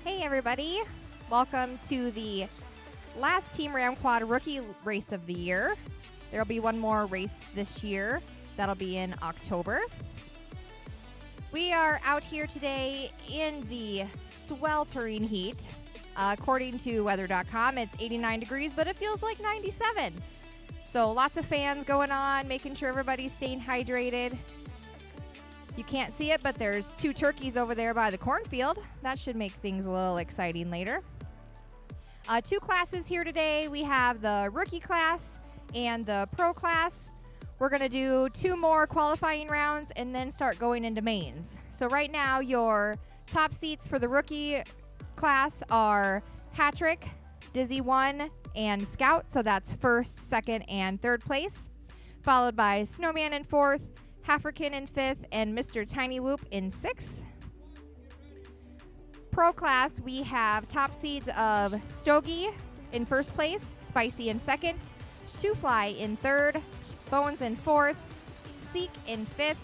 Hey everybody, welcome to the last Team RamQuad rookie race of the year. There'll be one more race this year. That'll be in October. We are out here today in the sweltering heat. According to weather.com, it's 89 degrees, but it feels like 97. So lots of fans going on, making sure everybody's staying hydrated. You can't see it, but there's two turkeys over there by the cornfield. That should make things a little exciting later. Two classes here today. We have the rookie class and the pro class. We're going to do two more qualifying rounds and then start going into mains. So right now, your top seats for the rookie class are Patrick, Dizzy 1, and Scout. So that's first, second, and third place. Followed by Snowman in fourth, African in fifth, and Mr. Tiny Whoop in sixth. Pro class, we have top seeds of Stogie in first place, Spicy in second, Two Fly in third, Bones in fourth, Seek in fifth,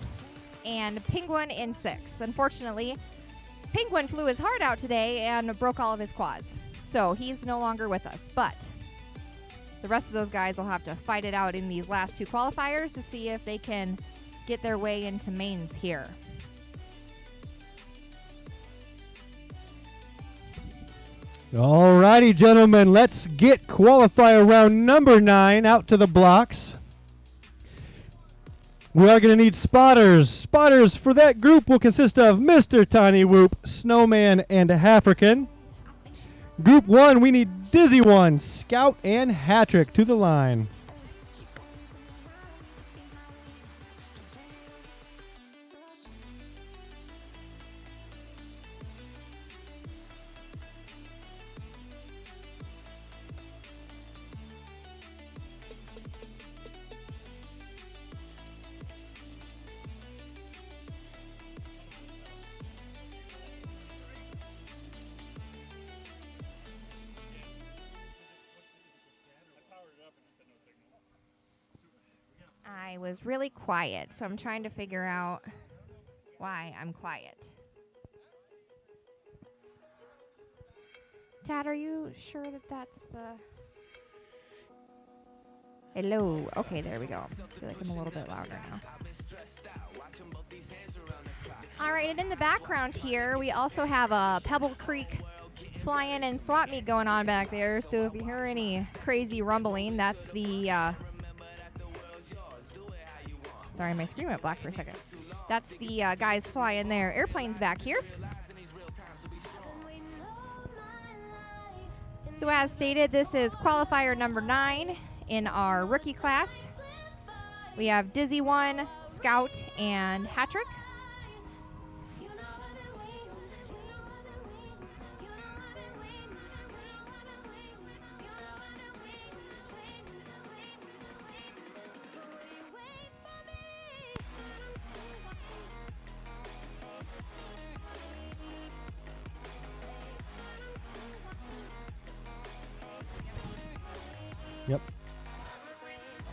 and Penguin in sixth. Unfortunately, Penguin flew his heart out today and broke all of his quads. So he's no longer with us, but the rest of those guys will have to fight it out in these last two qualifiers to see if they can get their way into mains here. All righty, gentlemen, let's get qualifier round number 9 out to the blocks. We are going to need spotters. Spotters for that group will consist of Mr. Tiny Whoop, Snowman, and African. Group 1, we need Dizzy 1, Scout, and Hattrick to the line. I was really quiet, so I'm trying to figure out why I'm quiet. Tad, are you sure that that's the... Hello. Okay, there we go. I feel like I'm a little bit louder now. All right, and in the background here, we also have a Pebble Creek fly-in and swap meet going on back there. So if you hear any crazy rumbling, that's the... Sorry, my screen went black for a second. That's the guys flying their airplanes back here. So as stated, this is qualifier number 9 in our rookie class. We have Dizzy 1, Scout, and Hattrick. Yep.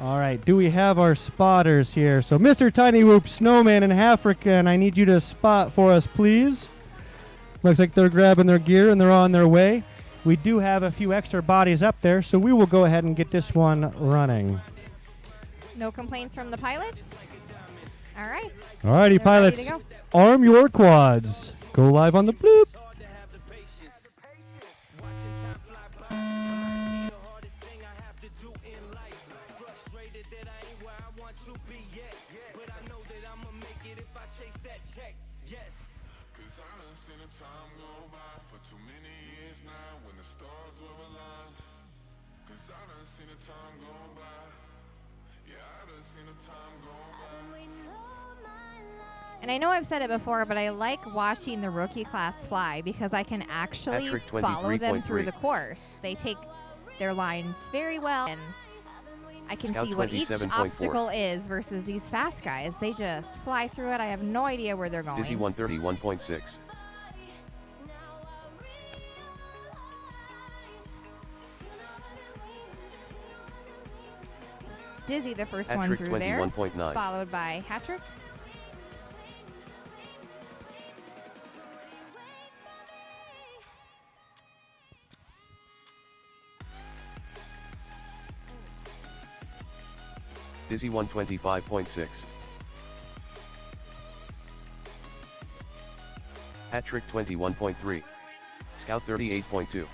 All right, do we have our spotters here? So Mr. Tiny Whoop, Snowman, and African, I need you to spot for us, please. Looks like they're grabbing their gear and they're on their way. We do have a few extra bodies up there, so we will go ahead and get this one running. No complaints from the pilots? All right. All righty, They're pilots, ready to go. arm your quads. Go live on the bloop. And I know I've said it before, but I like watching the rookie class fly because I can actually follow them through the course. They take their lines very well, and I can see what each obstacle is versus these fast guys. They just fly through it. I have no idea where they're going. Dizzy 131.6. Dizzy, the first one Hat-trick through there, 21.9. followed by Hat-trick. Dizzy 125.6. Hat-trick 21.3. Scout 38.2.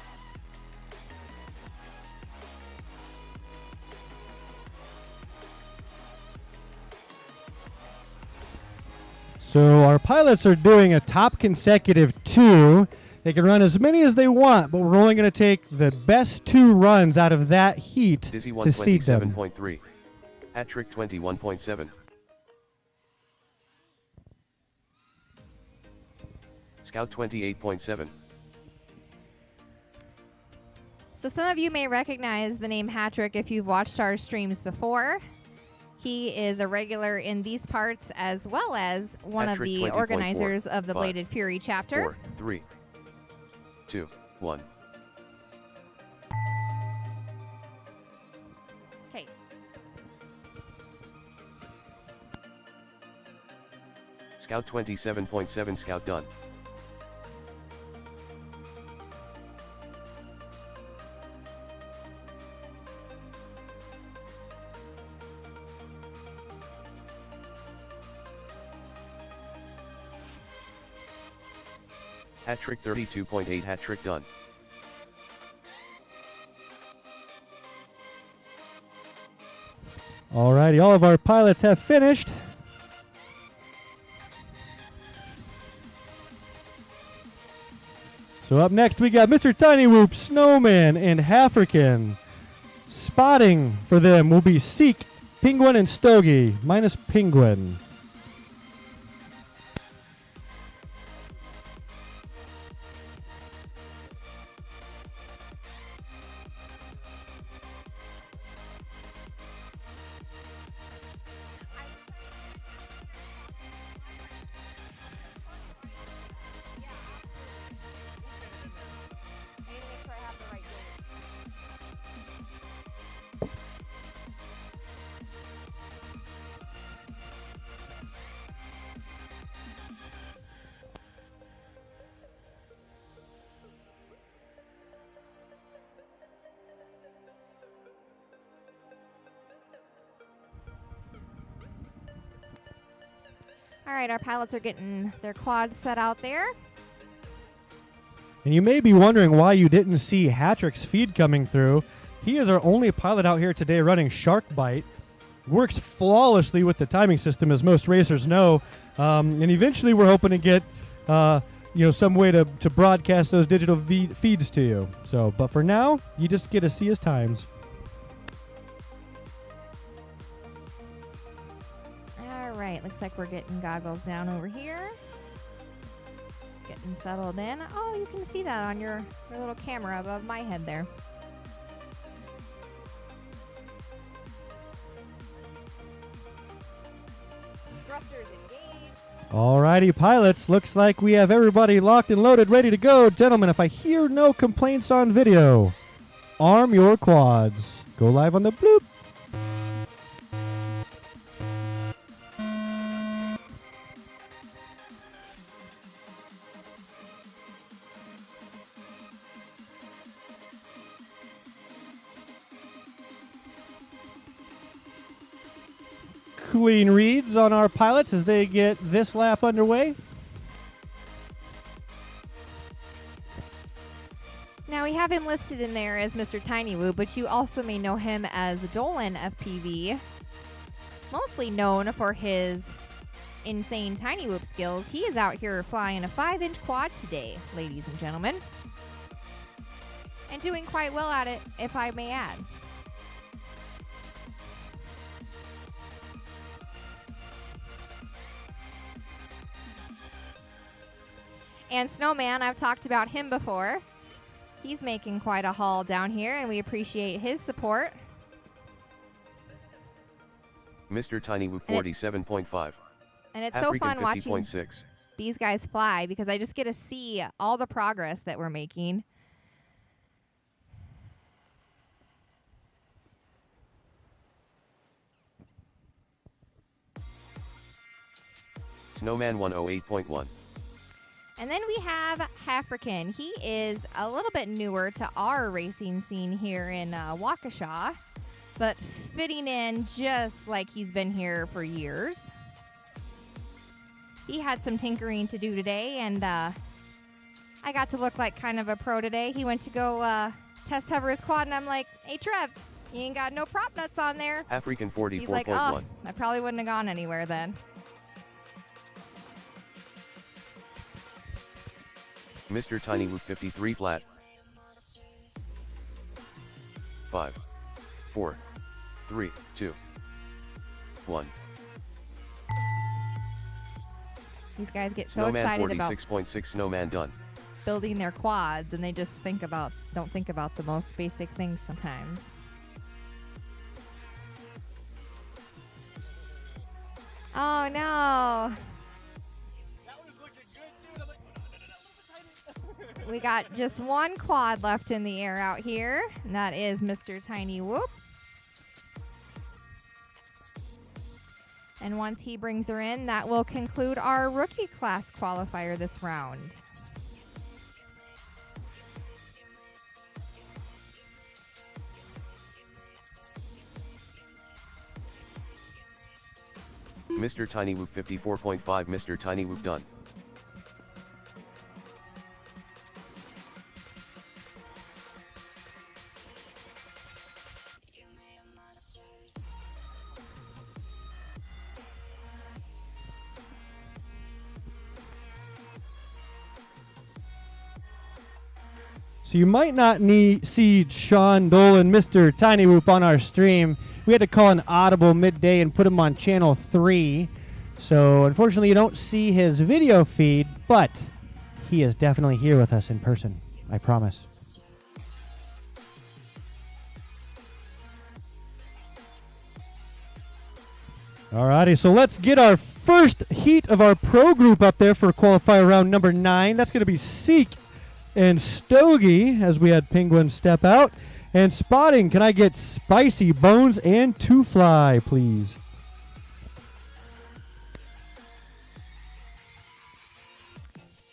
So our pilots are doing a top consecutive 2. They can run as many as they want, but we're only going to take the best 2 runs out of that heat Dizzy to seed them. 127.3. Hat-trick 21.7. Scout 28.7. So some of you may recognize the name Hat-trick if you've watched our streams before. He is a regular in these parts as well as one of the organizers of the Bladed Fury chapter. 4, 3, 2, 1. Okay. Scout 27.7. Scout done. Hat-trick 32.8. Hat-trick done. Alrighty, all of our pilots have finished. So up next we got Mr. Tiny Whoop, Snowman, and African. Spotting for them will be Seek, Penguin, and Stogie, minus Penguin. All right, our pilots are getting their quads set out there. And you may be wondering why you didn't see Hat-trick's feed coming through. He is our only pilot out here today running Shark Bite. Works flawlessly with the timing system, as most racers know. And eventually we're hoping to get some way to broadcast those digital feeds to you. So, but for now, you just get to see his times. All right, looks like we're getting goggles down over here. Getting settled in. Oh, you can see that on your little camera above my head there. Thrusters engaged. Alrighty, pilots. Looks like we have everybody locked and loaded, ready to go. Gentlemen, if I hear no complaints on video, arm your quads. Go live on the bloop. cooling reads on our pilots as they get this lap underway. Now, we have him listed in there as Mr. Tiny Whoop, but you also may know him as Dolan FPV, mostly known for his insane Tiny Whoop skills. He is out here flying a 5-inch quad today, ladies and gentlemen, and doing quite well at it, if I may add. And Snowman, I've talked about him before. He's making quite a haul down here, and we appreciate his support. Mr. Tiny Whoop 47.5. And it's African so fun watching 50.6. these guys fly because I just get to see all the progress that we're making. Snowman 108.1. And then we have African. He is a little bit newer to our racing scene here in Waukesha, but fitting in just like he's been here for years. He had some tinkering to do today, and I got to look like kind of a pro today. He went to go test hover his quad, and I'm like, hey, Trev, you ain't got no prop nuts on there. African He's like, 44.1. oh, I probably wouldn't have gone anywhere then. Mr. Tiny Whoop 53 flat. 5, 4, 3, 2, 1. These guys get so Snowman excited about 46.6. Snowman done. building their quads, and they just don't think about the most basic things sometimes. Oh no. We got just one quad left in the air out here, and that is Mr. Tiny Whoop. And once he brings her in, that will conclude our rookie class qualifier this round. Mr. Tiny Whoop 54.5. Mr. Tiny Whoop done. So you might not see Sean Dolan, Mr. Tiny Whoop, on our stream. We had to call an audible midday and put him on channel 3. So unfortunately you don't see his video feed, but he is definitely here with us in person. I promise. Alrighty, so let's get our first heat of our pro group up there for qualifier round number 9. That's going to be Seek and Stogie as we had Penguin step out. And spotting, can I get Spicy, Bones, and Two Fly, please?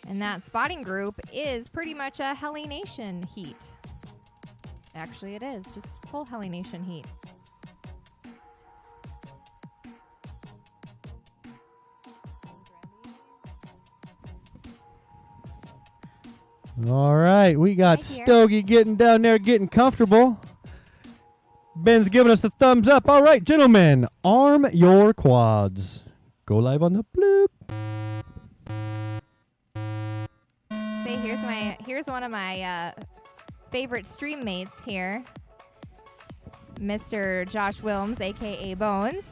And that spotting group is pretty much a Heli Nation heat. Actually, it is just full Heli Nation heat. All right, we got Right here. Stogie getting down there, getting comfortable. Ben's giving us the thumbs up. All right, gentlemen, arm your quads. Go live on the bloop. Say, here's one of my favorite stream mates here, Mr. Josh Wilms, aka Bones,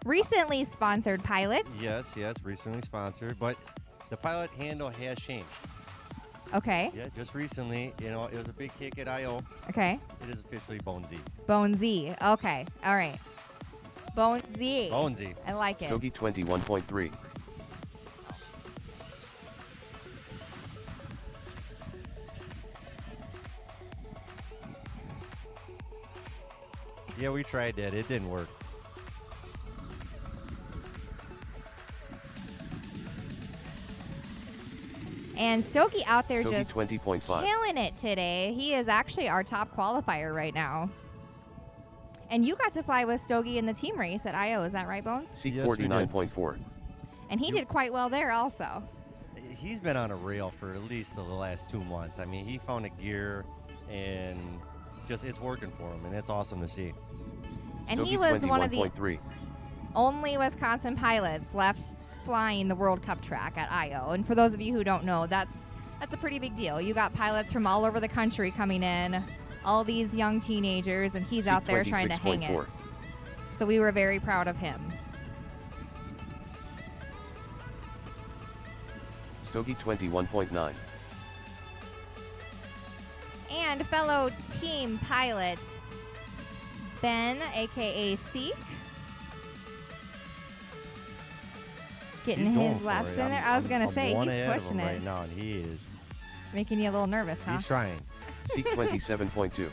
recently sponsored pilot. Yes, recently sponsored, but the pilot handle has changed. Okay. Yeah, just recently, it was a big kick at I.O. Okay. It is officially Bonesy. Bonesy. Okay. All right. Bonesy. Bonesy. I like it. Stogie 21.3. Yeah, we tried that. It didn't work. And Stogie out there Stogie just 20.5. killing it today. He is actually our top qualifier right now. And you got to fly with Stogie in the team race at IO. Is that right, Bones? Seek Yes, we did. 49.4. And he did quite well there also. He's been on a rail for at least the last 2 months. I mean, he found a gear, and just it's working for him, and it's awesome to see. And Stogie he was one of the 21.3. only Wisconsin pilots left flying the World Cup track at IO. And for those of you who don't know, that's a pretty big deal. You got pilots from all over the country coming in, all these young teenagers, and he's Seek out there trying to hang it. 26.4. So we were very proud of him. Stogie 21.9. And fellow team pilot Ben, aka Seek, getting He's going his for laps it. in there. I'm- I was gonna I'm say one he's ahead of pushing him it, right now, and he is. making you a little nervous, huh? He's trying. Seek 27.2.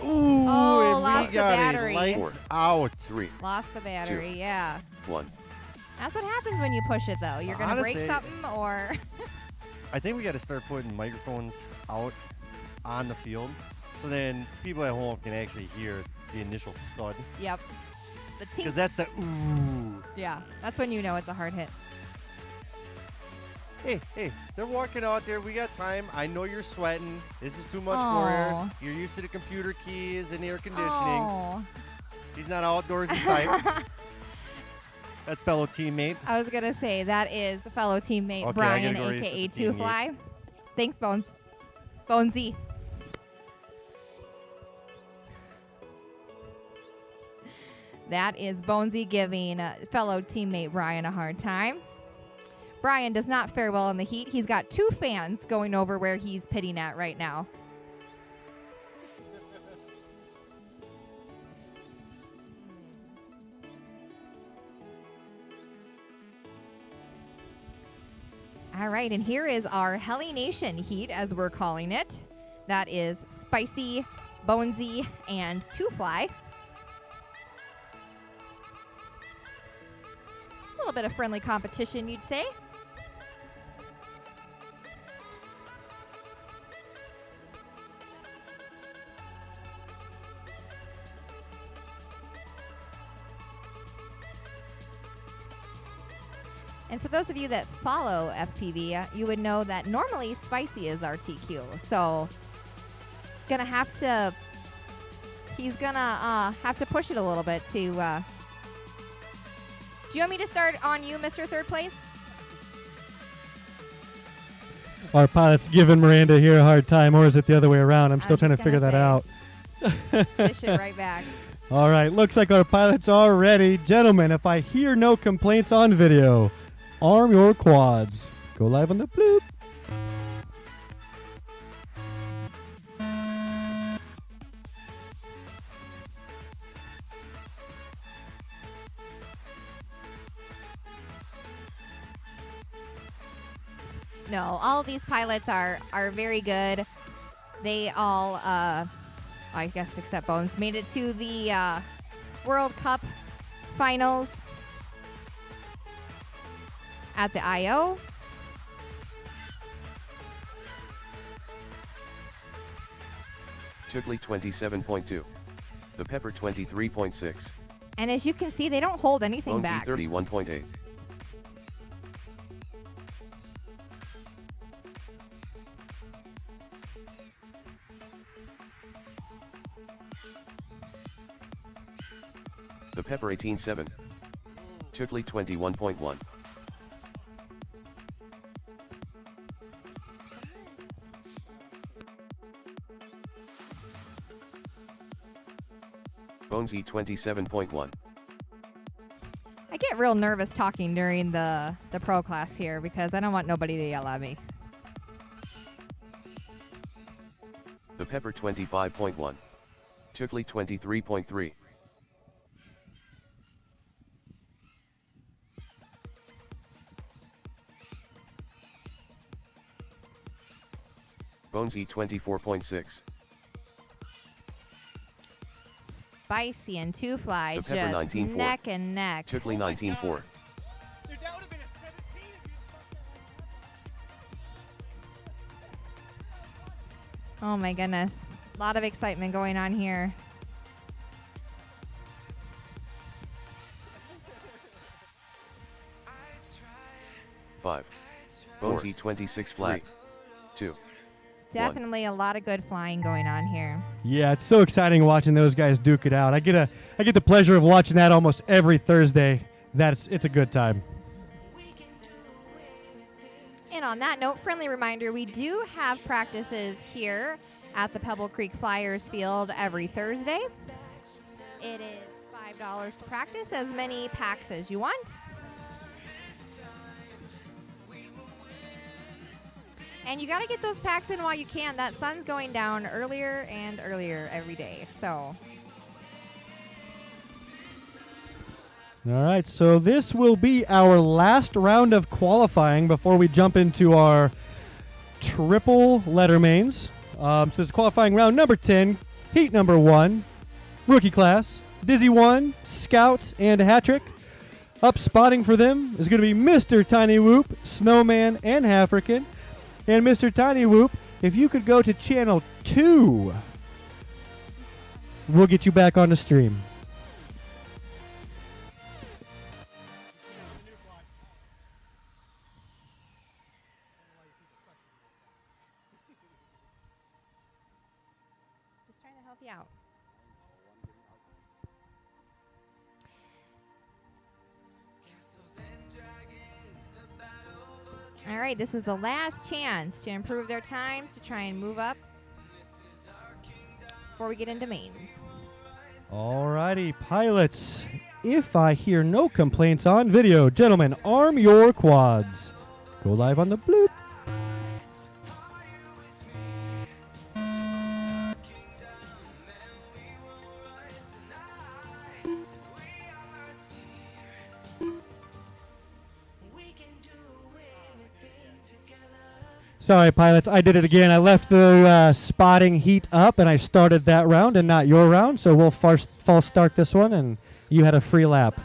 Ooh, Oh, and lost we the got battery. a lights Four. out. 3. Lost the battery. Yeah, 1. that's what happens when you push it, though. You're gonna break Honestly- something, or I think we got to start putting microphones out on the field, so then people at home can actually hear the initial thud. yep. The team. Because that's the ooh. Yeah, that's when you know it's a hard hit. Hey, they're walking out there. We got time. I know you're sweating. This is too much for Aw. you. You're used to the computer keys and air conditioning. Oh, He's not outdoorsy type. That's fellow teammate. I was gonna say that is the fellow teammate Okay, I Brian, gotta go race aka with the Two teammates. Fly. Thanks, Bones. Bonesy. That is Bonesy giving fellow teammate Brian a hard time. Brian does not fare well in the heat. He's got 2 fans going over where he's pitting at right now. All right, and here is our Heli Nation heat, as we're calling it. That is Spicy, Bonesy, and Two Fly. A little bit of friendly competition, you'd say. And for those of you that follow FPV, you would know that normally Spicy is our TQ. So he's gonna have to push it a little bit to. Do you want me to start on you, Mr. Third Place? Our pilot's giving Miranda here a hard time, or is it the other way around? I'm I still was trying to just figure that gonna out. Dish it right back. All right, looks like our pilots are ready. Gentlemen, if I hear no complaints on video, arm your quads. Go live on the bloop. No, all of these pilots are very good. They all, I guess except Bones, made it to the World Cup finals at the IO. Tootley 27.2. The Pepper 23.6. And as you can see, they don't hold anything Bonesy back. 31.8. The Pepper 18.7. Tootley 21.1. Bonesy 27.1. I get real nervous talking during the pro class here because I don't want nobody to yell at me. The Pepper 25.1. Tootley 23.3. Bonesy 24.6. Spicy and Two Fly The Pepper just 19.4. neck and neck. Tootley 19.4. Oh my goodness. A lot of excitement going on here. Five. Bonesy 26 flat. 2. Definitely a lot of good flying going on here. Yeah, it's so exciting watching those guys duke it out. I get the pleasure of watching that almost every Thursday. It's a good time. And on that note, friendly reminder, we do have practices here at the Pebble Creek Flyers field every Thursday. It is $5 to practice, as many packs as you want. And you got to get those packs in while you can. That sun's going down earlier and earlier every day. So, All right, so this will be our last round of qualifying before we jump into our triple letter mains. So this is qualifying round number 10, heat number 1, rookie class, Dizzy 1, Scout, and Hat Trick. Up spotting for them is going to be Mr. Tiny Whoop, Snowman, and African. And Mr. Tiny Whoop, if you could go to channel 2, we'll get you back on the stream. just trying to help you out. All right, this is the last chance to improve their times to try and move up before we get into mains. Alrighty, pilots. If I hear no complaints on video, gentlemen, arm your quads. Go live on the bloop. Sorry, pilots, I did it again. I left the spotting heat up, and I started that round and not your round, so we'll false start this one, and you had a free lap.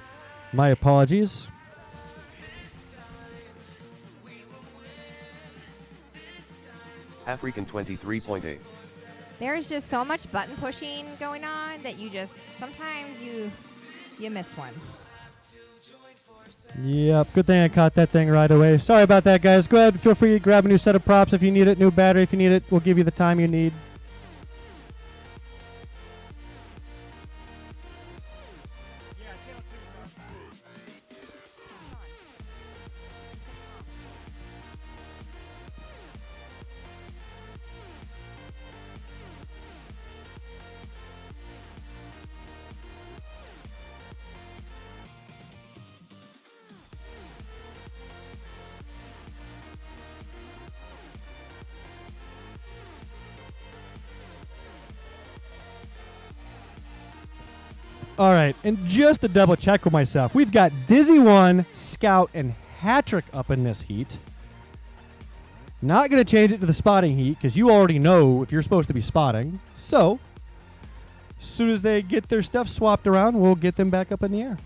My apologies. African 23.8. There's just so much button pushing going on that sometimes you miss one. Yep, good thing I caught that thing right away. Sorry about that, guys. Go ahead, feel free to grab a new set of props if you need it, new battery if you need it. We'll give you the time you need. All right, and just to double check with myself, we've got Dizzy 1, Scout, and Hat Trick up in this heat. Not going to change it to the spotting heat because you already know if you're supposed to be spotting. So, as soon as they get their stuff swapped around, we'll get them back up in the air.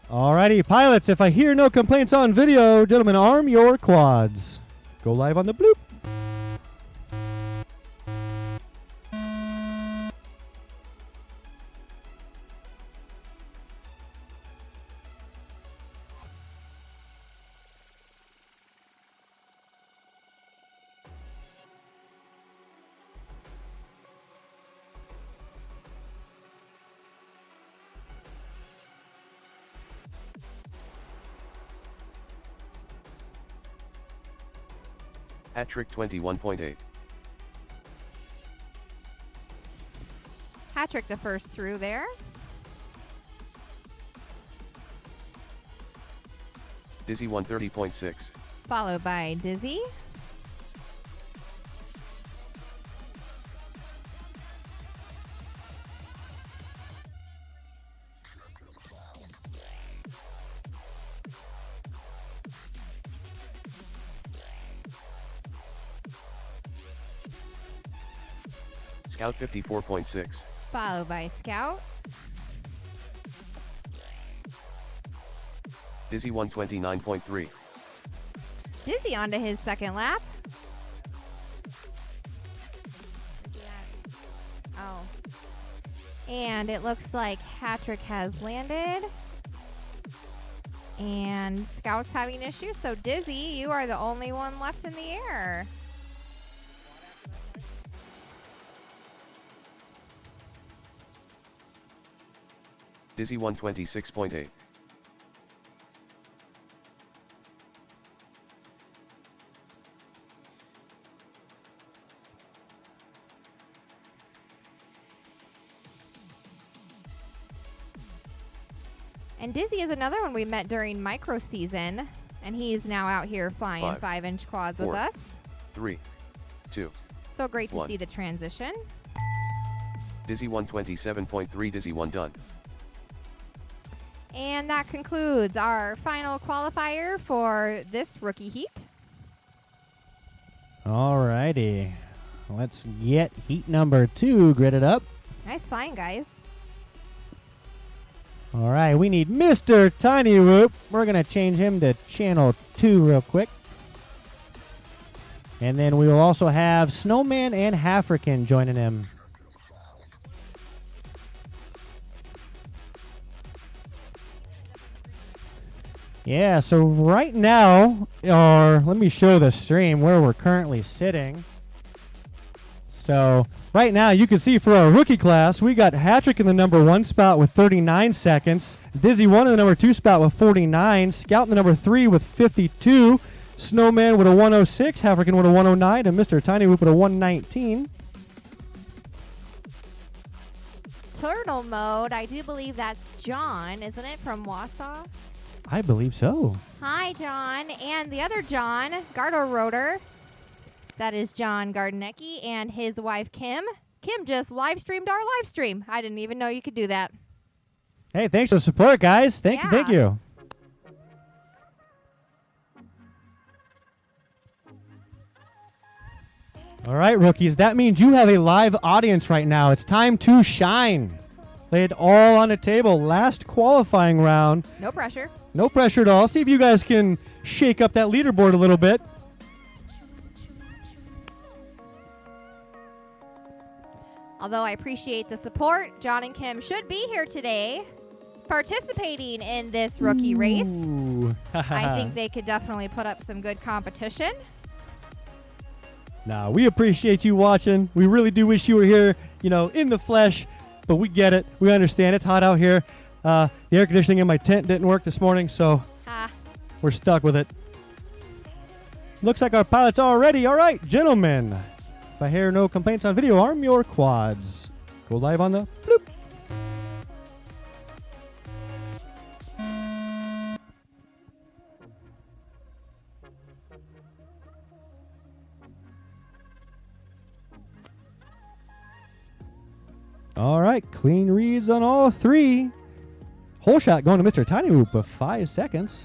Alrighty, pilots, if I hear no complaints on video, gentlemen, arm your quads. Go live on the bloop. Hat trick 21.8. Hat trick the first through there. Dizzy 130.6. Followed by Dizzy. Scout 54.6. Followed by Scout. Dizzy 129.3. Dizzy onto his second lap. Oh. And it looks like Hat-trick has landed. And Scout's having issues. So Dizzy, you are the only one left in the air. Dizzy 126.8. And Dizzy is another one we met during micro season. And he's now out here flying 5-inch quads four, with us. 3, 2. So great to 1. see the transition. Dizzy 127.3. Dizzy 1 done. And that concludes our final qualifier for this rookie heat. Alrighty. Let's get heat number 2 gridded up. Nice flying, guys. All right, we need Mr. Tiny Whoop. We're going to change him to channel 2 real quick. And then we will also have Snowman and African joining him. Yeah, so right now, let me show the stream where we're currently sitting. So right now, you can see for our rookie class, we got Hat-trick in the number 1 spot with 39 seconds. Dizzy 1 in the number 2 spot with 49. Scout in the number 3 with 52. Snowman with a 106. African with a 109. And Mr. Tiny Whoop with a 119. Turtle mode, I do believe that's John, isn't it, from Wausau? I believe so. Hi, John. And the other John, Gardo Rotor. That is John Gardenecki and his wife, Kim. Kim just live streamed our live stream. I didn't even know you could do that. Hey, thanks for the support, guys. Thank you. All right, rookies. That means you have a live audience right now. It's time to shine. Lay it all on the table. Last qualifying round. No pressure. No pressure at all. See if you guys can shake up that leaderboard a little bit. Although I appreciate the support, John and Kim should be here today participating in this rookie race. I think they could definitely put up some good competition. Nah, we appreciate you watching. We really do wish you were here, in the flesh, but we get it. We understand. It's hot out here. The air conditioning in my tent didn't work this morning, so we're stuck with it. Looks like our pilot's all ready. All right, gentlemen. If I hear no complaints on video, arm your quads. Go live on the bloop. All right, clean reads on all 3. Whole shot going to Mr. Tiny Whoop of 5 seconds.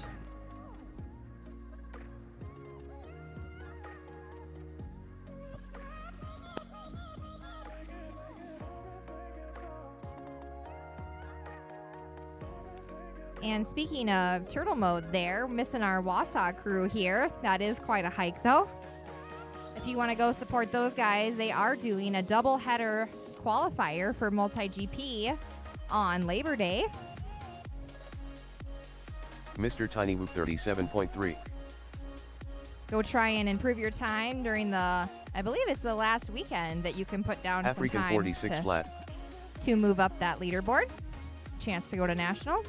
And speaking of turtle mode there, missing our Wausau crew here. That is quite a hike, though. If you want to go support those guys, they are doing a double header qualifier for multi-GP on Labor Day. Mr. Tiny Whoop 37.3. Go try and improve your time during I believe it's the last weekend that you can put down African some 46 flat. to move up that leaderboard. Chance to go to nationals.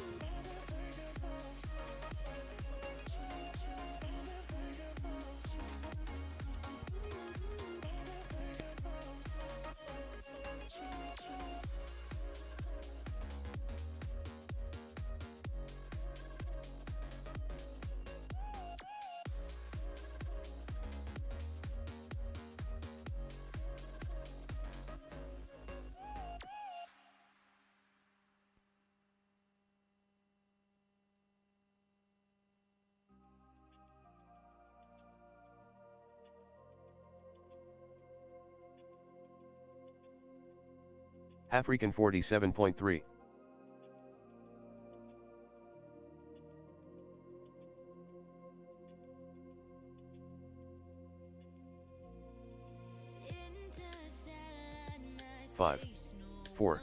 African 47.3. Five, 4,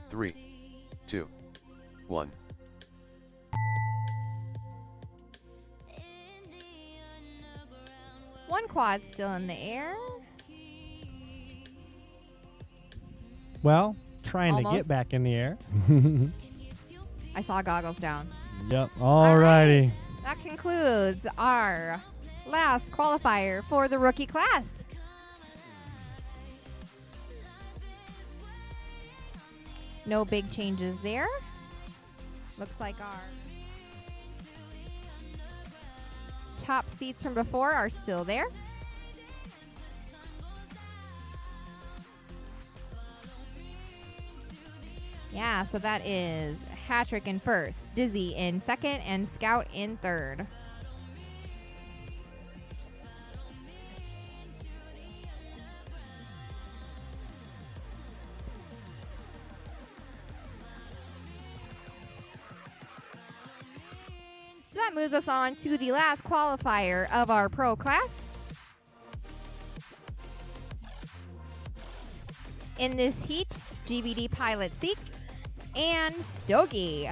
3, 2, 1. One quad still in the air. Well, trying to get Almost. back in the air. I saw goggles down. Yep. Alrighty. That concludes our last qualifier for the rookie class. No big changes there. Looks like our top seats from before are still there. Yeah, so that is Hattrick in first, Dizzy in second, and Scout in third. So that moves us on to the last qualifier of our pro class. In this heat, GBD pilot Seek and Stogie.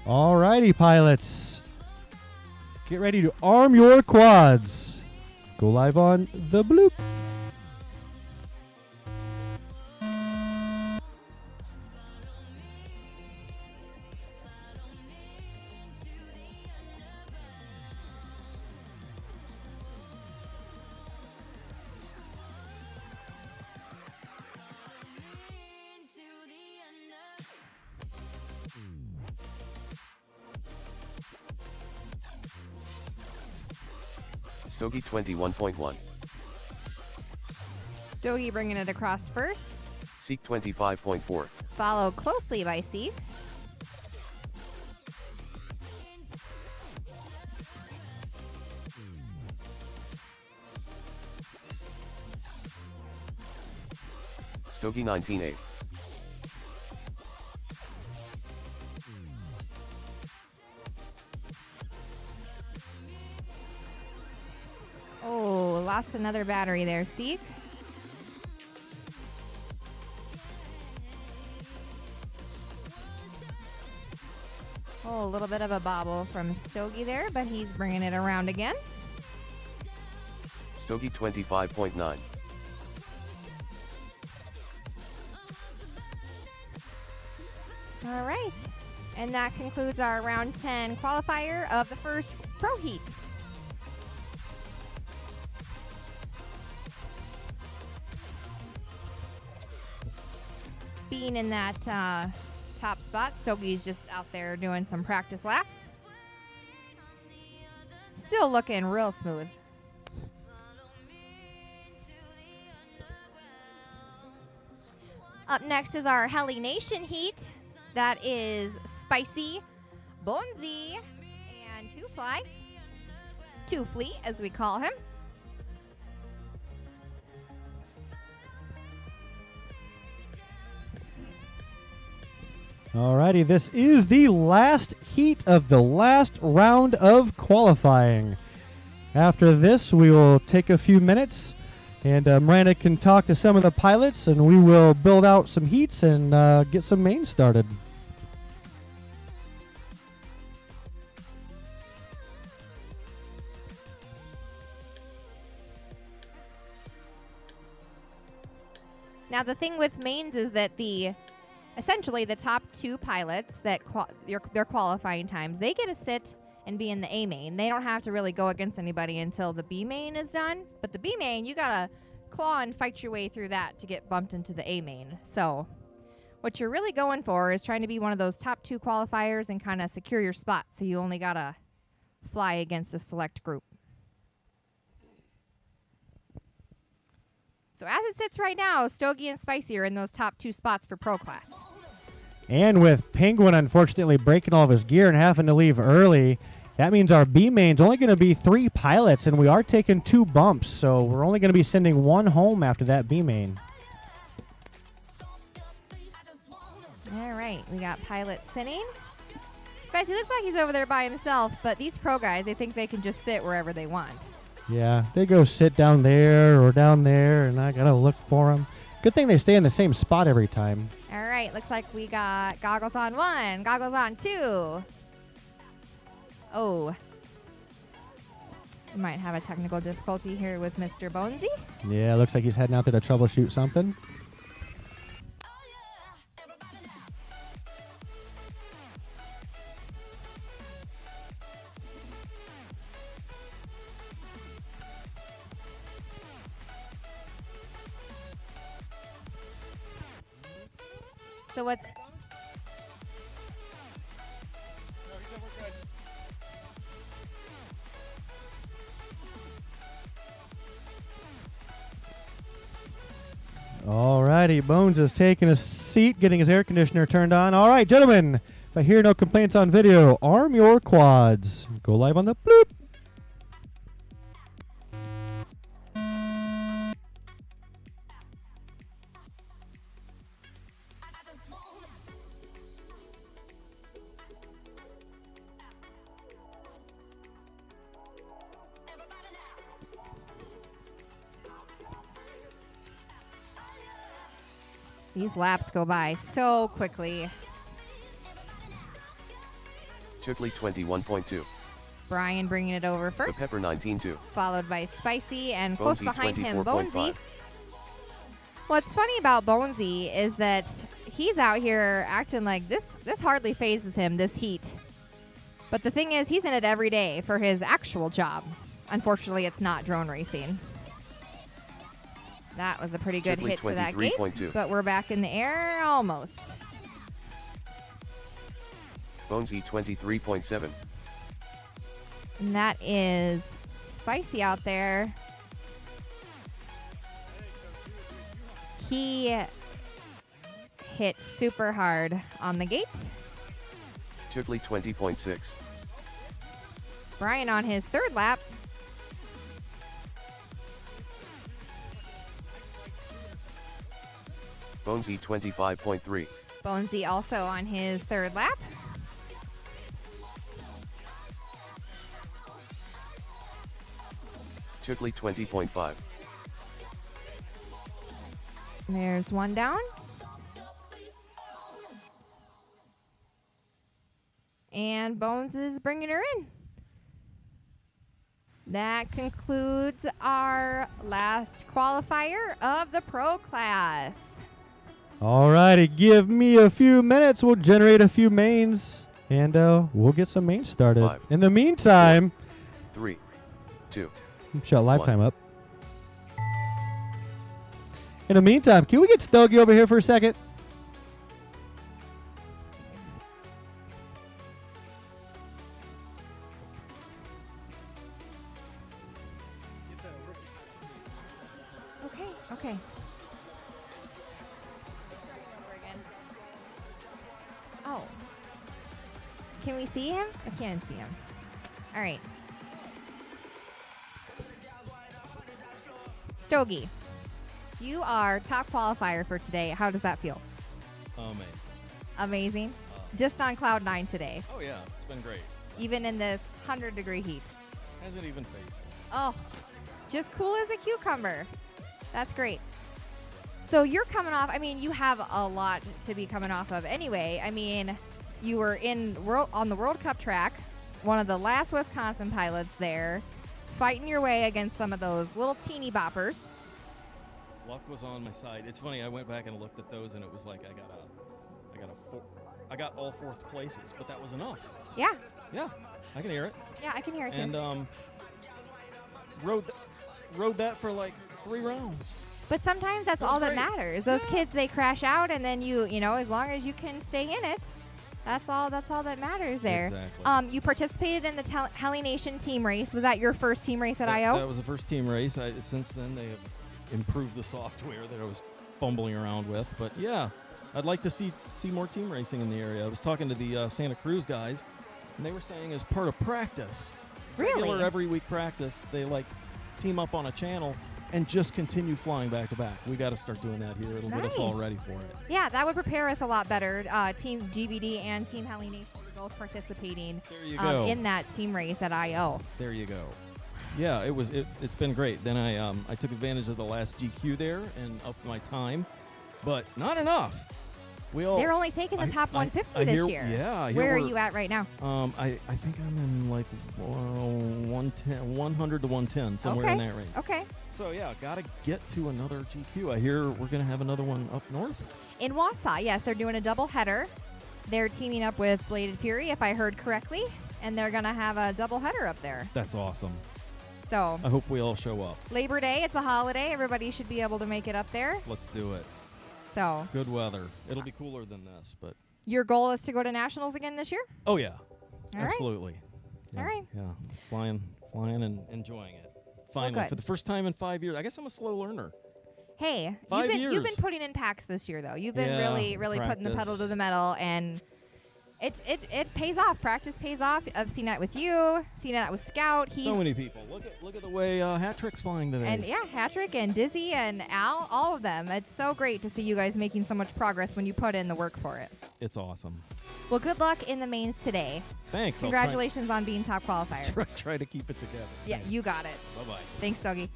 Alrighty, pilots. Get ready to arm your quads. Go live on the bloop. Stogie 21.1. Stogie bringing it across first, Seek 25.4. followed closely by Seek. Stogie 19.8. Oh, lost another battery there, Seek. Oh, a little bit of a bobble from Stogie there, but he's bringing it around again. Stogie 25.9. All right. And that concludes our round 10 qualifier of the first pro heat. Being in that top spot, Stogie's just out there doing some practice laps. Still looking real smooth. Up next is our Heli Nation heat. That is Spicy, Bonzi, and Two Fly. 2 fleet, as we call him. Alrighty, this is the last heat of the last round of qualifying. After this, we will take a few minutes, and Miranda can talk to some of the pilots, and we will build out some heats and get some mains started. Now, the thing with mains is that essentially the top 2 pilots that their qualifying times, they get to sit and be in the A main. They don't have to really go against anybody until the B main is done. But the B main, you gotta claw and fight your way through that to get bumped into the A main. So what you're really going for is trying to be one of those top 2 qualifiers and kind of secure your spot. So you only gotta fly against a select group. So as it sits right now, Stogie and Spicy are in those top 2 spots for Pro Class. And with Penguin unfortunately breaking all of his gear and having to leave early, that means our B main's only going to be 3 pilots, and we are taking 2 bumps, so we're only going to be sending 1 home after that B main. All right, we got pilot sitting. Spicy looks like he's over there by himself, but these pro guys, they think they can just sit wherever they want. Yeah, they go sit down there or down there, and I got to look for them. Good thing they stay in the same spot every time. All right, looks like we got goggles on 1, goggles on 2. Oh. We might have a technical difficulty here with Mr. Bonesy. Yeah, looks like he's heading out there to troubleshoot something. So what's... Alrighty, Bones is taking a seat, getting his air conditioner turned on. All right, gentlemen, if I hear no complaints on video, arm your quads. Go live on the bloop. These laps go by so quickly. Chickley 21.2. Brian bringing it over The first, Pepper 19.2. followed by Spicy, and close Bonesy behind him, 24.5. Bonesy. What's funny about Bonesy is that he's out here acting like this hardly phases him, this heat. But the thing is, he's in it every day for his actual job. Unfortunately, it's not drone racing. That was a pretty good Chickley hit to that gate, 23.2. but we're back in the air almost. Bonesy 23.7. And that is Spicy out there. He hit super hard on the gate. Chickley 20.6. Brian on his 3rd lap. Bonesy 25.3. Bonesy also on his 3rd lap. Chickley 20.5. There's one down. And Bones is bringing her in. That concludes our last qualifier of the pro class. Alrighty, give me a few minutes. We'll generate a few mains, and we'll get some mains started. 5, In the meantime, 3, 2. shut live 1. time up. In the meantime, can we get Stogie over here for a second? Okay. Oh. Can we see him? I can't see him. All right. Stogie, you are top qualifier for today. How does that feel? Amazing. Amazing. Just on cloud 9 today, Oh yeah, it's been great. even in this 100-degree heat. Hasn't even phased. Oh, just cool as a cucumber. That's great. So you're coming off, you have a lot to be coming off of anyway. You were on the World Cup track, one of the last Wisconsin pilots there, fighting your way against some of those little teeny boppers. Luck was on my side. It's funny. I went back and looked at those, and it was like I got all fourth places, but that was enough. Yeah. Yeah, I can hear it. Yeah, I can hear it too. And rode that for like 3 rounds. But sometimes that's all that matters. Those kids, they crash out, and then you know, as long as you can stay in it, that's all that matters there. Exactly. You participated in the Heli Nation team race. Was that your first team race at I.O.? That was the first team race. Since then, they have improved the software that I was fumbling around with. But yeah, I'd like to see more team racing in the area. I was talking to the Santa Cruz guys, and they were saying as part of practice, regular every week practice, they team up on a channel and just continue flying back to back. We got to start doing that here. It'll get us all ready for it. Yeah, that would prepare us a lot better. Team GBD and Team Heli Nation were both participating in that team race at I.O. There you go. Yeah, it's been great. Then I took advantage of the last GQ there and upped my time, but not enough. They're only taking the top 150 this year. Yeah. Where are you at right now? I think I'm in 110, 100 to 110, somewhere in that range. Okay. So yeah, gotta get to another GQ. I hear we're gonna have another one up north. In Wausau, yes, they're doing a double header. They're teaming up with Bladed Fury, if I heard correctly, and they're gonna have a double header up there. That's awesome. So I hope we all show up. Labor Day, it's a holiday. Everybody should be able to make it up there. Let's do it. So good weather. It'll be cooler than this, but your goal is to go to nationals again this year? Oh yeah, all absolutely. Right. Yeah, all right. Yeah, flying and enjoying it. Finally, for the first time in 5 years. I guess I'm a slow learner. Hey, 5 years. You've been putting in packs this year, though. You've been really putting the pedal to the metal, and it pays off. Practice pays off. I've seen that with you. Seen that with Scout. So many people. Look at the way Hat-Trick's flying today. And yeah, Hat-Trick and Dizzy and Al, all of them. It's so great to see you guys making so much progress when you put in the work for it. It's awesome. Well, good luck in the mains today. Thanks. Congratulations on being top qualifier. Try to keep it together. Yeah, Thanks. you got it. Bye-bye. Thanks, Dougie.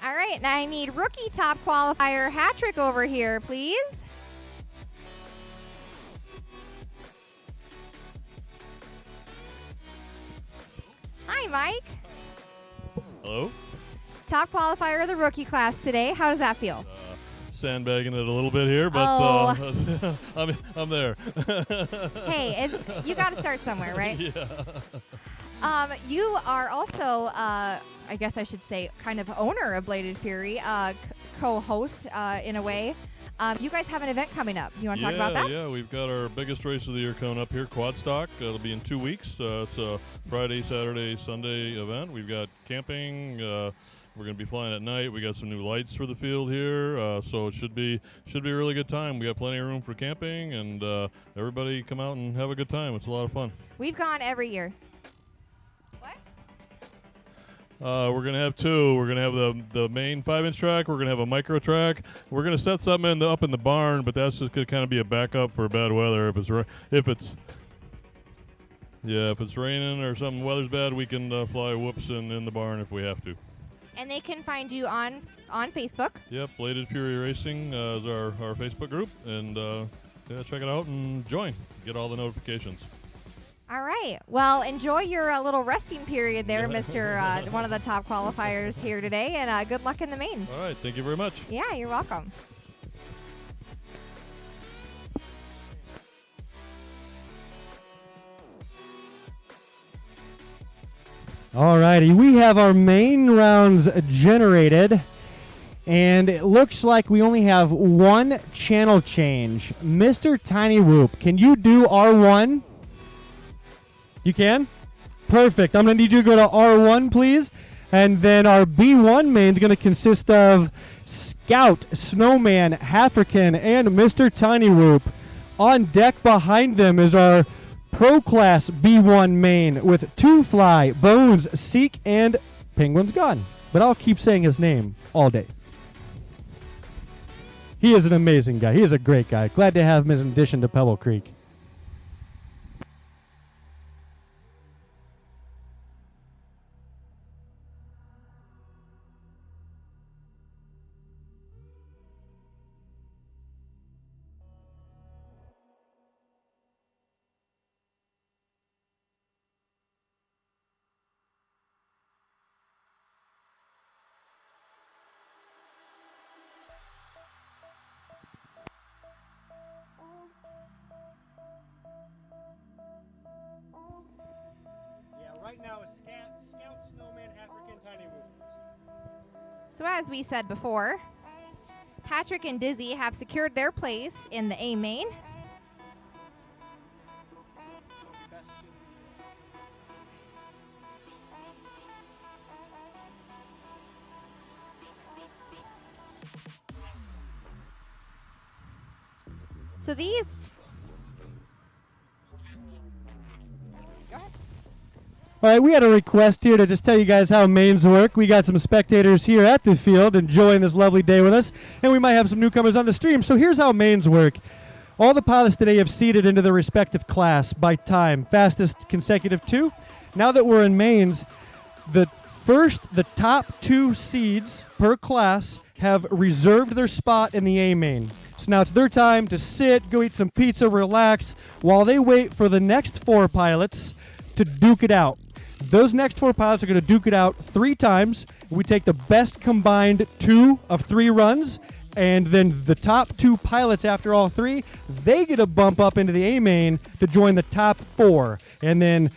All right, now I need rookie top qualifier Hat-Trick over here, please. Hi, Mike. Hello? Top qualifier of the rookie class today. How does that feel? Sandbagging it a little bit here, but I'm there. Hey, you got to start somewhere, right? Yeah. You are also, I guess I should say, kind of owner of Bladed Fury, co-host in a way. You guys have an event coming up. You want to talk about that? Yeah, we've got our biggest race of the year coming up here, Quad Stock. It'll be in 2 weeks. It's a Friday, Saturday, Sunday event. We've got camping. We're going to be flying at night. We got some new lights for the field here, so it should be a really good time. We got plenty of room for camping, and everybody come out and have a good time. It's a lot of fun. We've gone every year. We're going to have 2. We're going to have the main 5-inch track. We're going to have a micro track. We're going to set something up in the barn, but that's just going to kind of be a backup for bad weather. If it's raining or something, weather's bad, we can fly whoops in the barn if we have to. And they can find you on Facebook. Yep, Bladed Fury Racing is our Facebook group, and check it out and join. Get all the notifications. All right. Well, enjoy your little resting period there, Mr. One of the top qualifiers here today, and good luck in the mains. All right. Thank you very much. Yeah, you're welcome. Alrighty, we have our main rounds generated, and it looks like we only have one channel change. Mr. Tiny Whoop, can you do R1? You can? Perfect. I'm going to need you to go to R1, please. And then our B1 main is going to consist of Scout, Snowman, African, and Mr. Tiny Whoop. On deck behind them is our Pro Class B1 main with 2 Fly, Bones, Seek, and Penguin's Gun. But I'll keep saying his name all day. He is an amazing guy. He is a great guy. Glad to have him as an addition to Pebble Creek. Right now is Scout, Snowman, African, Tiny Whoop. So as we said before, Patrick and Dizzy have secured their place in the A main. So these... Go ahead. All right, we had a request here to just tell you guys how mains work. We got some spectators here at the field enjoying this lovely day with us, and we might have some newcomers on the stream. So here's how mains work. All the pilots today have seeded into their respective class by time, fastest consecutive 2. Now that we're in mains, the top 2 seeds per class have reserved their spot in the A main. So now it's their time to sit, go eat some pizza, relax, while they wait for the next 4 pilots to duke it out. Those next 4 pilots are going to duke it out 3 times. We take the best combined 2 of 3 runs, and then the top 2 pilots after all 3, they get a bump up into the A main to join the top 4. And then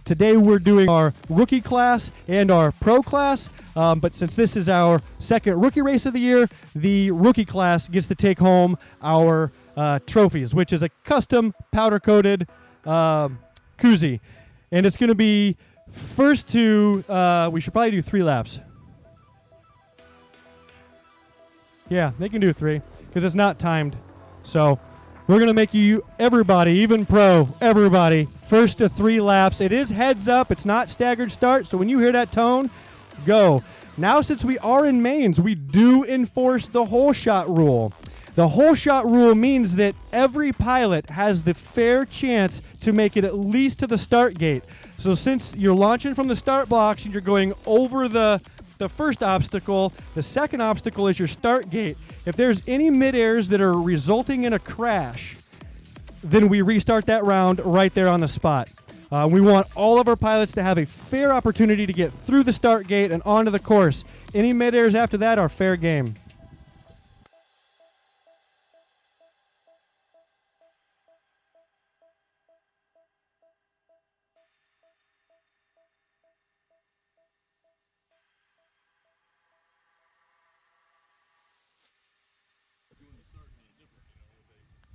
today we're doing our rookie class and our pro class. But since this is our second rookie race of the year, the rookie class gets to take home our trophies, which is a custom powder-coated koozie. And it's going to be first to, we should probably do 3 laps. Yeah, they can do 3 because it's not timed. So we're going to make you, everybody, even pro, everybody, first to 3 laps. It is heads up. It's not staggered start. So when you hear that tone, go. Now, since we are in mains, we do enforce the hole shot rule. The hole shot rule means that every pilot has the fair chance to make it at least to the start gate. So since you're launching from the start blocks and you're going over the first obstacle, the second obstacle is your start gate. If there's any mid-airs that are resulting in a crash, then we restart that round right there on the spot. We want all of our pilots to have a fair opportunity to get through the start gate and onto the course. Any mid-airs after that are fair game.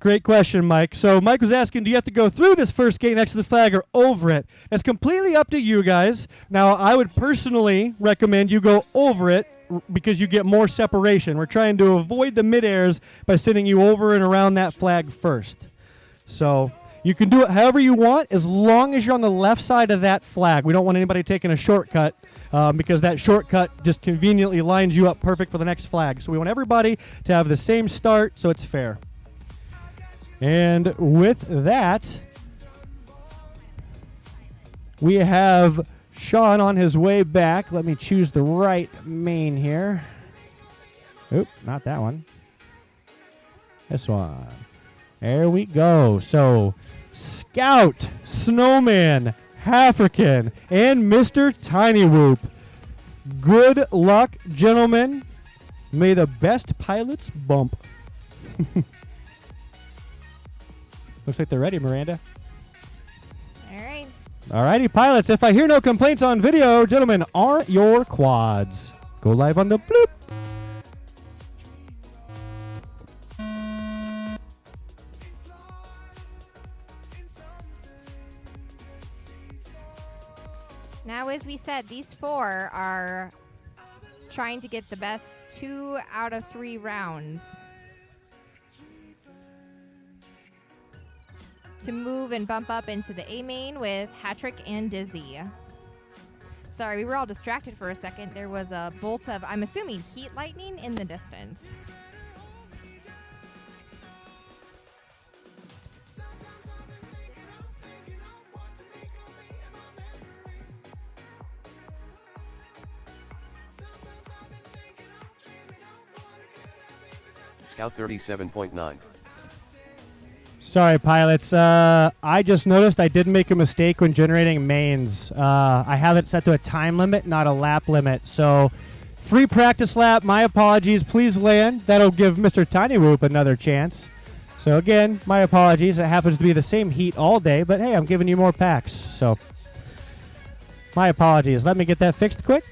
Great question, Mike. So Mike was asking, do you have to go through this first gate next to the flag or over it? It's completely up to you guys. Now, I would personally recommend you go over it because you get more separation. We're trying to avoid the mid-airs by sending you over and around that flag first. So you can do it however you want as long as you're on the left side of that flag. We don't want anybody taking a shortcut because that shortcut just conveniently lines you up perfect for the next flag. So we want everybody to have the same start so it's fair. And with that, we have Sean on his way back. Let me choose the right main here. Oop, not that one. This one. There we go. So, Scout, Snowman, African, and Mr. Tiny Whoop. Good luck, gentlemen. May the best pilots bump. Looks like they're ready, Miranda. All right. All righty, pilots. If I hear no complaints on video, gentlemen, aren't your quads. Go live on the bloop. Now, as we said, these 4 are trying to get the best 2 out of 3 rounds. to move and bump up into the A main with Hatrick and Dizzy. Sorry, we were all distracted for a second. There was a bolt of, I'm assuming, heat lightning in the distance. Scout 37.9. Sorry, pilots. I just noticed I did make a mistake when generating mains. I have it set to a time limit, not a lap limit. So, free practice lap. My apologies. Please land. That'll give Mr. Tiny Whoop another chance. So, again, my apologies. It happens to be the same heat all day, but hey, I'm giving you more packs. So, my apologies. Let me get that fixed quick.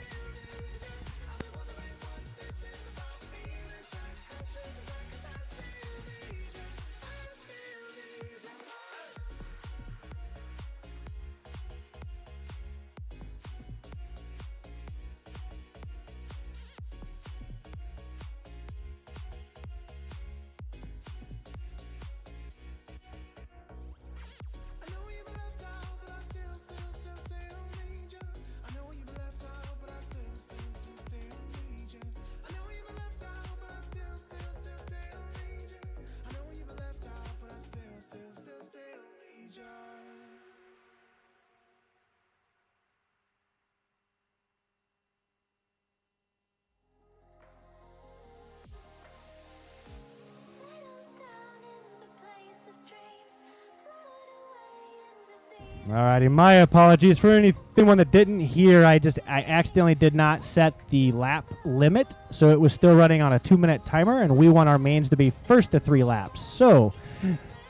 Alrighty, my apologies for anyone that didn't hear. I accidentally did not set the lap limit, so it was still running on a 2-minute timer, and we want our mains to be first to 3 laps. So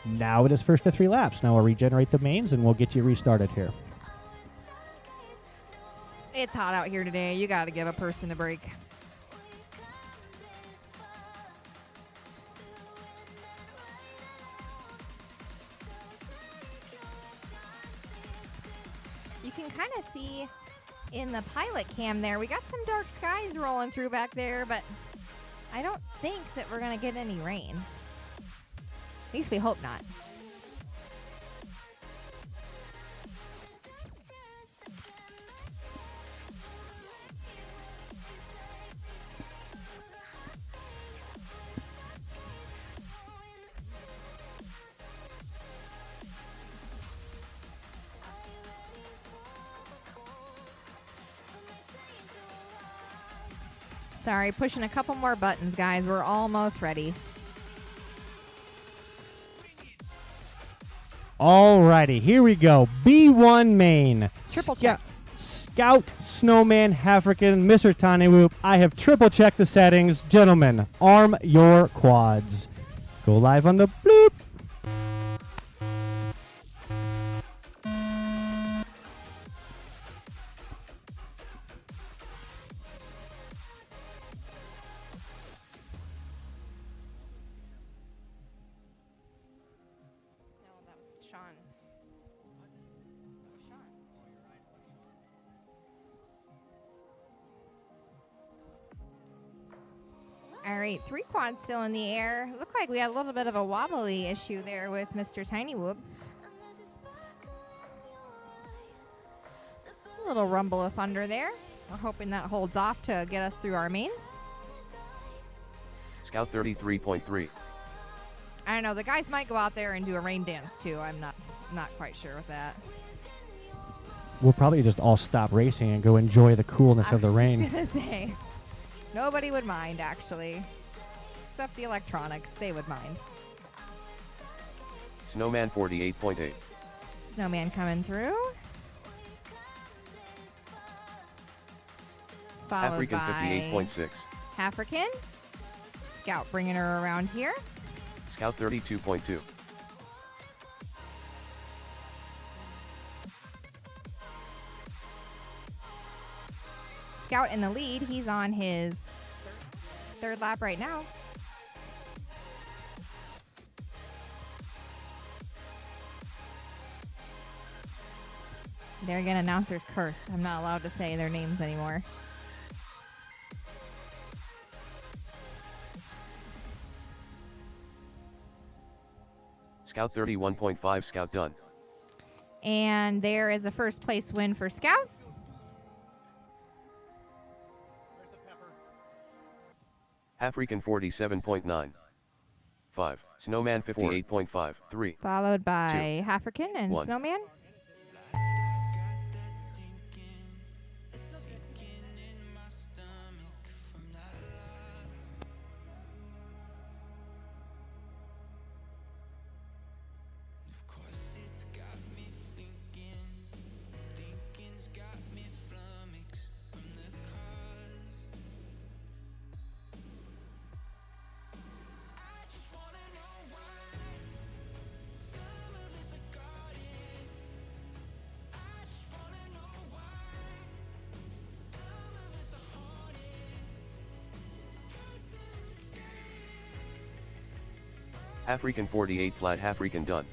now it is first to 3 laps. Now we'll regenerate the mains, and we'll get you restarted here. It's hot out here today. You got to give a person a break. You can kind of see in the pilot cam there, we got some dark skies rolling through back there, but I don't think that we're going to get any rain. At least we hope not. Sorry, pushing a couple more buttons, guys. We're almost ready. Alrighty, here we go. B1 main. Triple check. Scout, Snowman, African, Mr. Tiny Whoop. I have triple checked the settings. Gentlemen, arm your quads. Go live on the bloop. All right, 3 quads still in the air. Looked like we had a little bit of a wobbly issue there with Mr. Tiny Whoop. A little rumble of thunder there. We're hoping that holds off to get us through our mains. Scout 33.3. I don't know. The guys might go out there and do a rain dance too. I'm not quite sure with that. We'll probably just all stop racing and go enjoy the coolness of the rain. I was just gonna say, nobody would mind actually, except the electronics. They would mind. Snowman 48.8. Snowman coming through. Followed African by 58.6. African. Scout bringing her around here. Scout 32.2. Scout in the lead. He's on his third lap right now. There again, announcer's curse. I'm not allowed to say their names anymore. Scout 31.5 Scout done. And there is a first place win for Scout. African 47.9. 5. Snowman 58.5. 3. Followed by African and 1. Snowman. African 48 flat African done.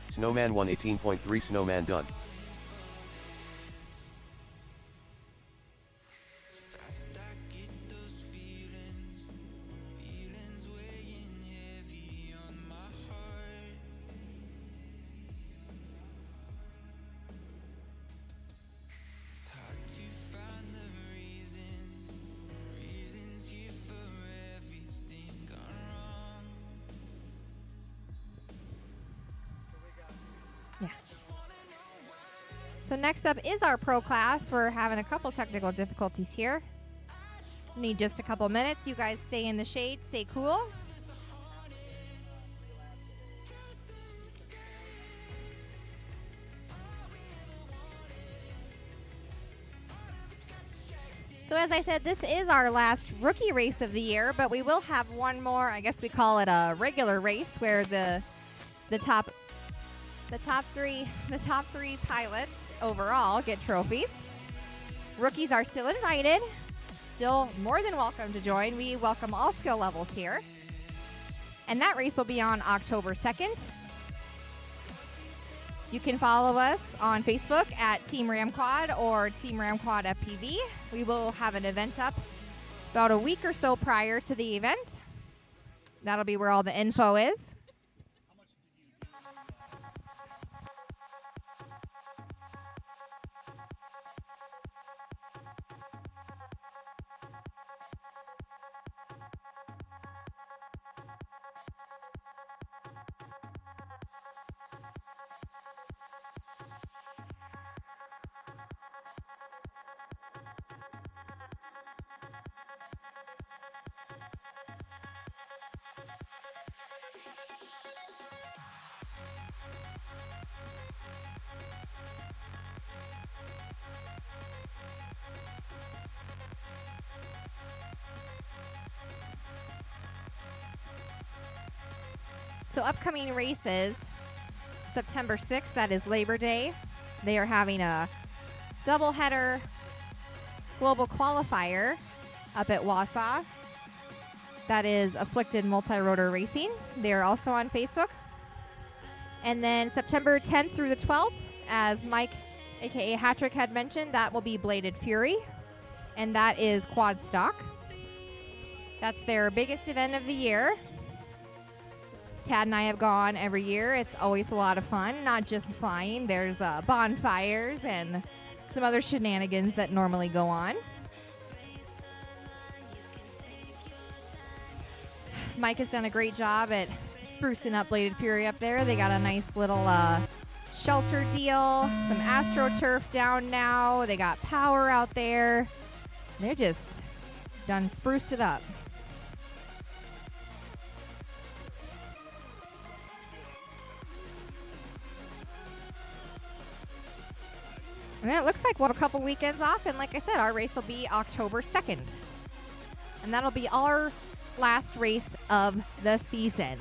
Snowman 118.3 Snowman done. So next up is our pro class. We're having a couple technical difficulties here. Need just a couple minutes. You guys stay in the shade, stay cool. So as I said, this is our last rookie race of the year, but we will have one more. I guess we call it a regular race where the top three pilots overall get trophies. Rookies are still invited, still more than welcome to join. We welcome all skill levels here. And that race will be on October 2nd. You can follow us on Facebook at Team RamQuad or Team RamQuad FPV. We will have an event up about a week or so prior to the event. That'll be where all the info is. So upcoming races, September 6th, that is Labor Day. They are having a doubleheader global qualifier up at Wausau. That is Afflicted Multi-Rotor Racing. They are also on Facebook. And then September 10th through the 12th, as Mike, aka Hatrick, had mentioned, that will be Bladed Fury. And that is quad stock. That's their biggest event of the year. Tad and I have gone every year. It's always a lot of fun, not just flying. There's bonfires and some other shenanigans that normally go on. Mike has done a great job at sprucing up Bladed Fury up there. They got a nice little shelter deal, some AstroTurf down now. They got power out there. They're just done spruced it up. And it looks like we'll have a couple weekends off, and like I said, our race will be October 2nd. And that'll be our last race of the season.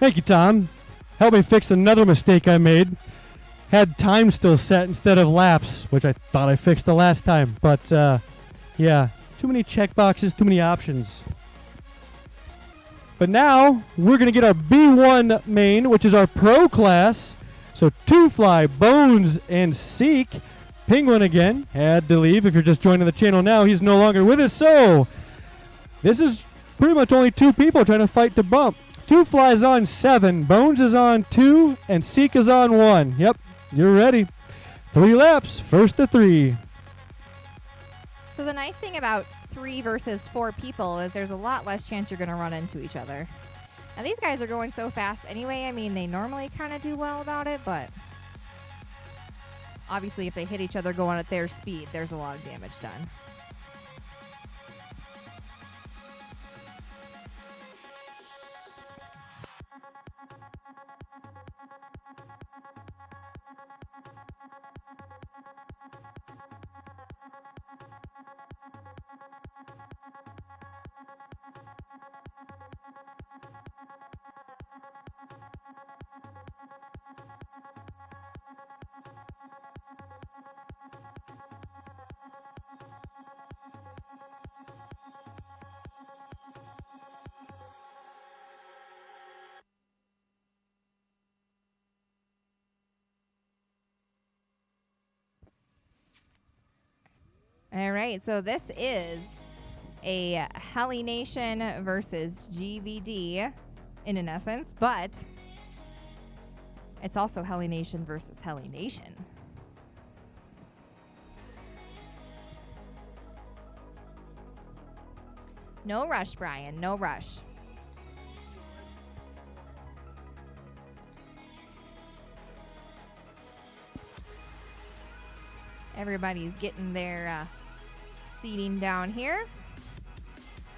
Thank you, Tom. Help me fix another mistake I made. Had time still set instead of laps, which I thought I fixed the last time. But, yeah, too many checkboxes, too many options. But now, we're going to get our B1 main, which is our pro class. So, Two Fly, Bones, and Seek. Penguin again had to leave. If you're just joining the channel now, he's no longer with us. So, this is pretty much only 2 people trying to fight to bump. Two Fly's on 7, Bones is on 2, and Seek is on 1. Yep, you're ready. 3 laps, first to 3. So the nice thing about 3 versus 4 people is there's a lot less chance you're going to run into each other. And these guys are going so fast anyway. I mean, they normally kind of do well about it, but obviously if they hit each other going at their speed, there's a lot of damage done. All right, so this is a Heli Nation versus GVD in essence, but it's also Heli Nation versus Heli Nation. No rush, Brian, no rush. Everybody's getting their seating down here.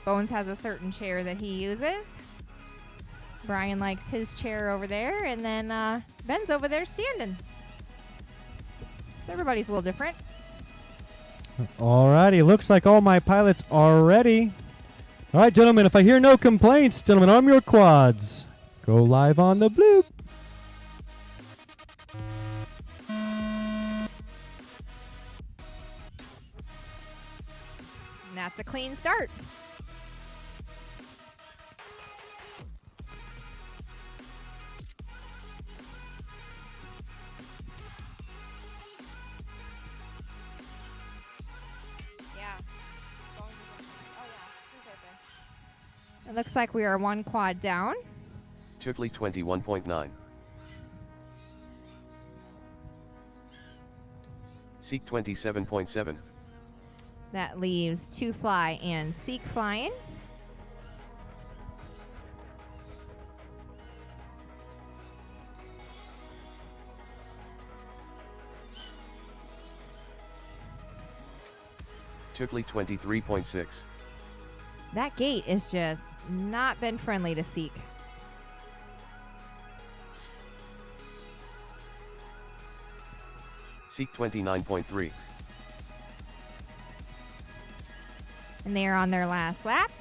Bones has a certain chair that he uses. Brian likes his chair over there, and then Ben's over there standing. So everybody's a little different. Alrighty, looks like all my pilots are ready. Alright, gentlemen, if I hear no complaints, gentlemen, arm your quads. Go live on the bloop. And that's a clean start. It looks like we are 1 quad down. Turtley 21.9. Seek 27.7. That leaves Two Fly and Seek flying. Turtley 23.6. That gate is just not been friendly to Seek. Seek 29.3. And they are on their last lap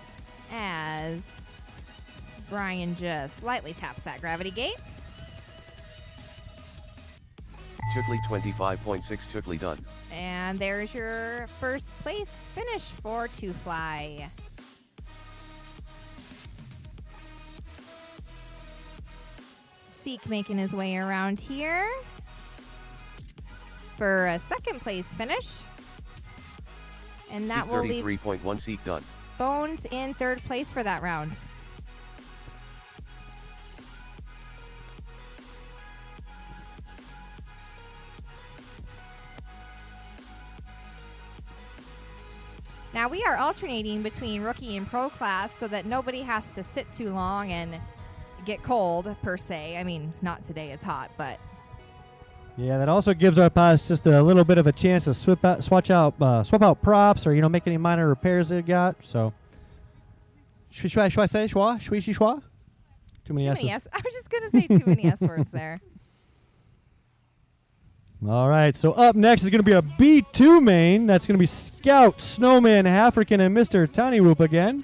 as Brian just slightly taps that gravity gate. Turtley 25.6. Turtley done. And there's your first place finish for Two Fly. Seek making his way around here for a second place finish. And that Seek will leave 33.1. Seek done. Bones in third place for that round. Now we are alternating between rookie and pro class so that nobody has to sit too long and get cold per se. I mean, not today, it's hot, but Yeah, that also gives our pilots just a little bit of a chance to swap out props, or make any minor repairs they got. So, should I say schwa? Schwa? Too many S's. S. I was just gonna say too many S words there. All right, so up next is going to be a B2 main. That's going to be Scout, Snowman, African, and Mr. Tiny Whoop again.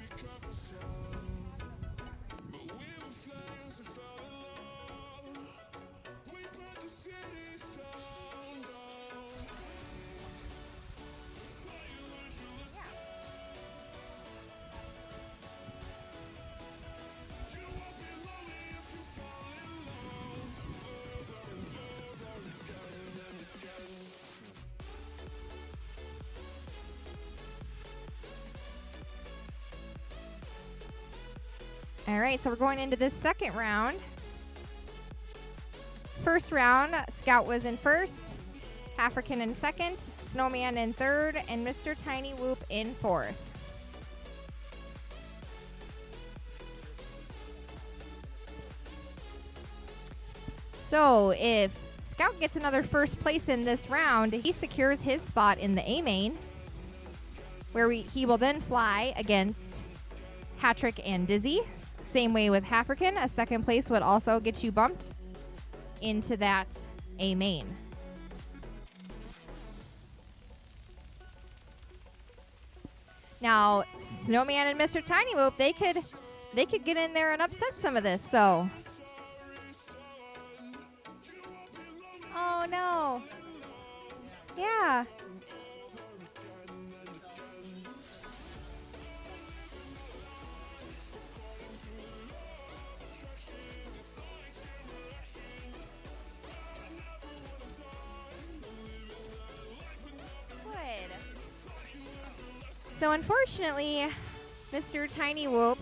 All right, so we're going into this second round. First round, Scout was in first, African in second, Snowman in third, and Mr. Tiny Whoop in fourth. So if Scout gets another first place in this round, he secures his spot in the A main, where he will then fly against Hatrick and Dizzy. Same way with African, a second place would also get you bumped into that A main. Now, Snowman and Mr. Tiny Whoop, they could get in there and upset some of this, so. Oh no. Yeah. So unfortunately, Mr. Tiny Whoop,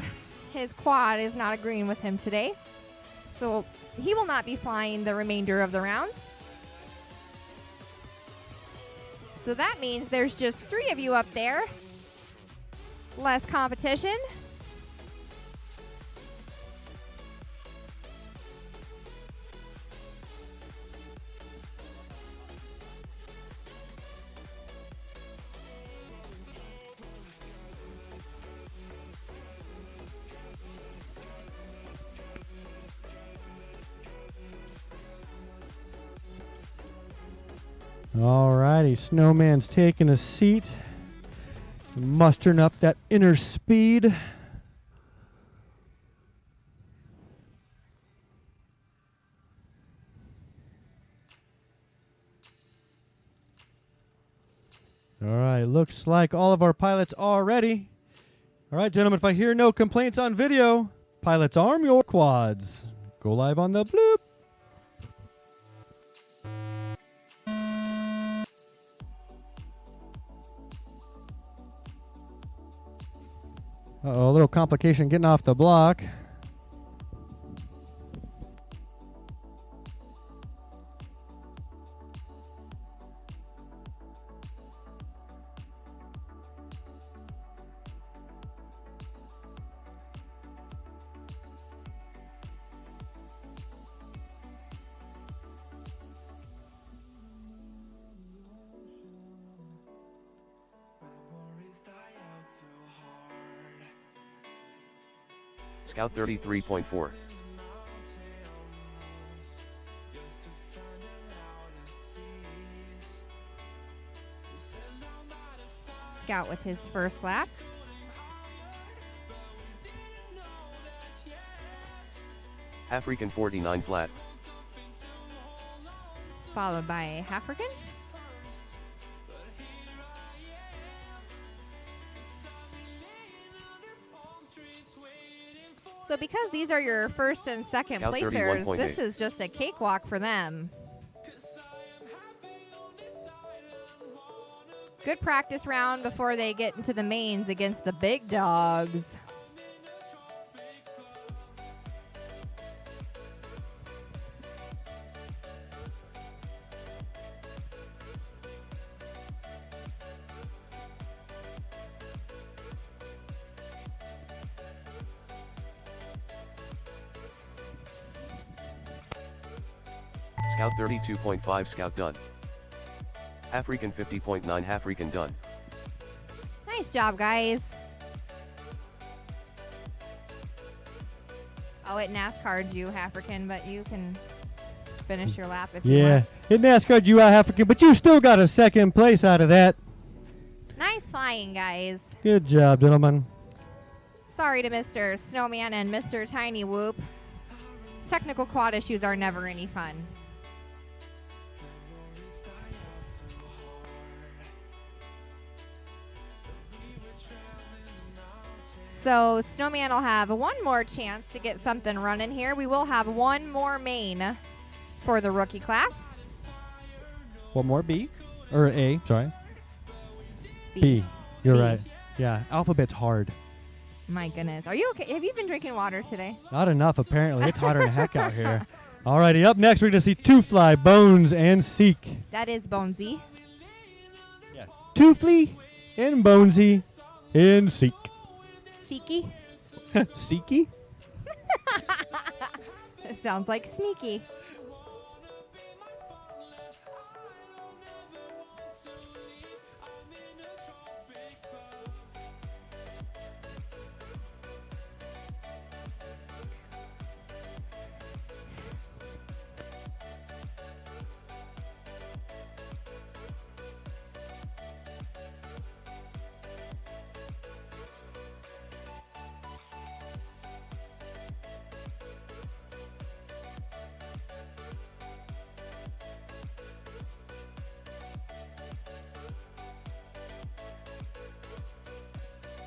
his quad is not agreeing with him today. So he will not be flying the remainder of the rounds. So that means there's just 3 of you up there. Less competition. Alrighty, Snowman's taking a seat, mustering up that inner speed. Alright, looks like all of our pilots are ready. Alright, gentlemen, if I hear no complaints on video, pilots arm your quads. Go live on the bloop. Uh-oh, a little complication getting off the block. Scout 33.4. Scout with his first lap. African 49 flat. Followed by African. So because these are your first and second Scout placers, 31.8. this is just a cakewalk for them. Good practice round before they get into the mains against the big dogs. Scout 32.5 Scout done. African 50.9 African done. Nice job, guys. Oh, it NASCAR'd you, African, but you can finish your lap if you Yeah, want. it NASCAR'd you out, African, but you still got a second place out of that. Nice flying, guys. Good job, gentlemen. Sorry to Mr. Snowman and Mr. Tiny Whoop. Technical quad issues are never any fun. So Snowman will have one more chance to get something running here. We will have one more main for the rookie class. What more? B? Or A, sorry. B. B. You're B. right. Yeah, alphabet's hard. My goodness. Are you okay? Have you been drinking water today? Not enough, apparently. It's hotter than heck out here. Alrighty, up next, we're going to see Two Fly, Bones, and Seek. That is Bonesy. Yeah. Two Fly and Bonesy and Seek. Seeky. Seeky? It sounds like sneaky.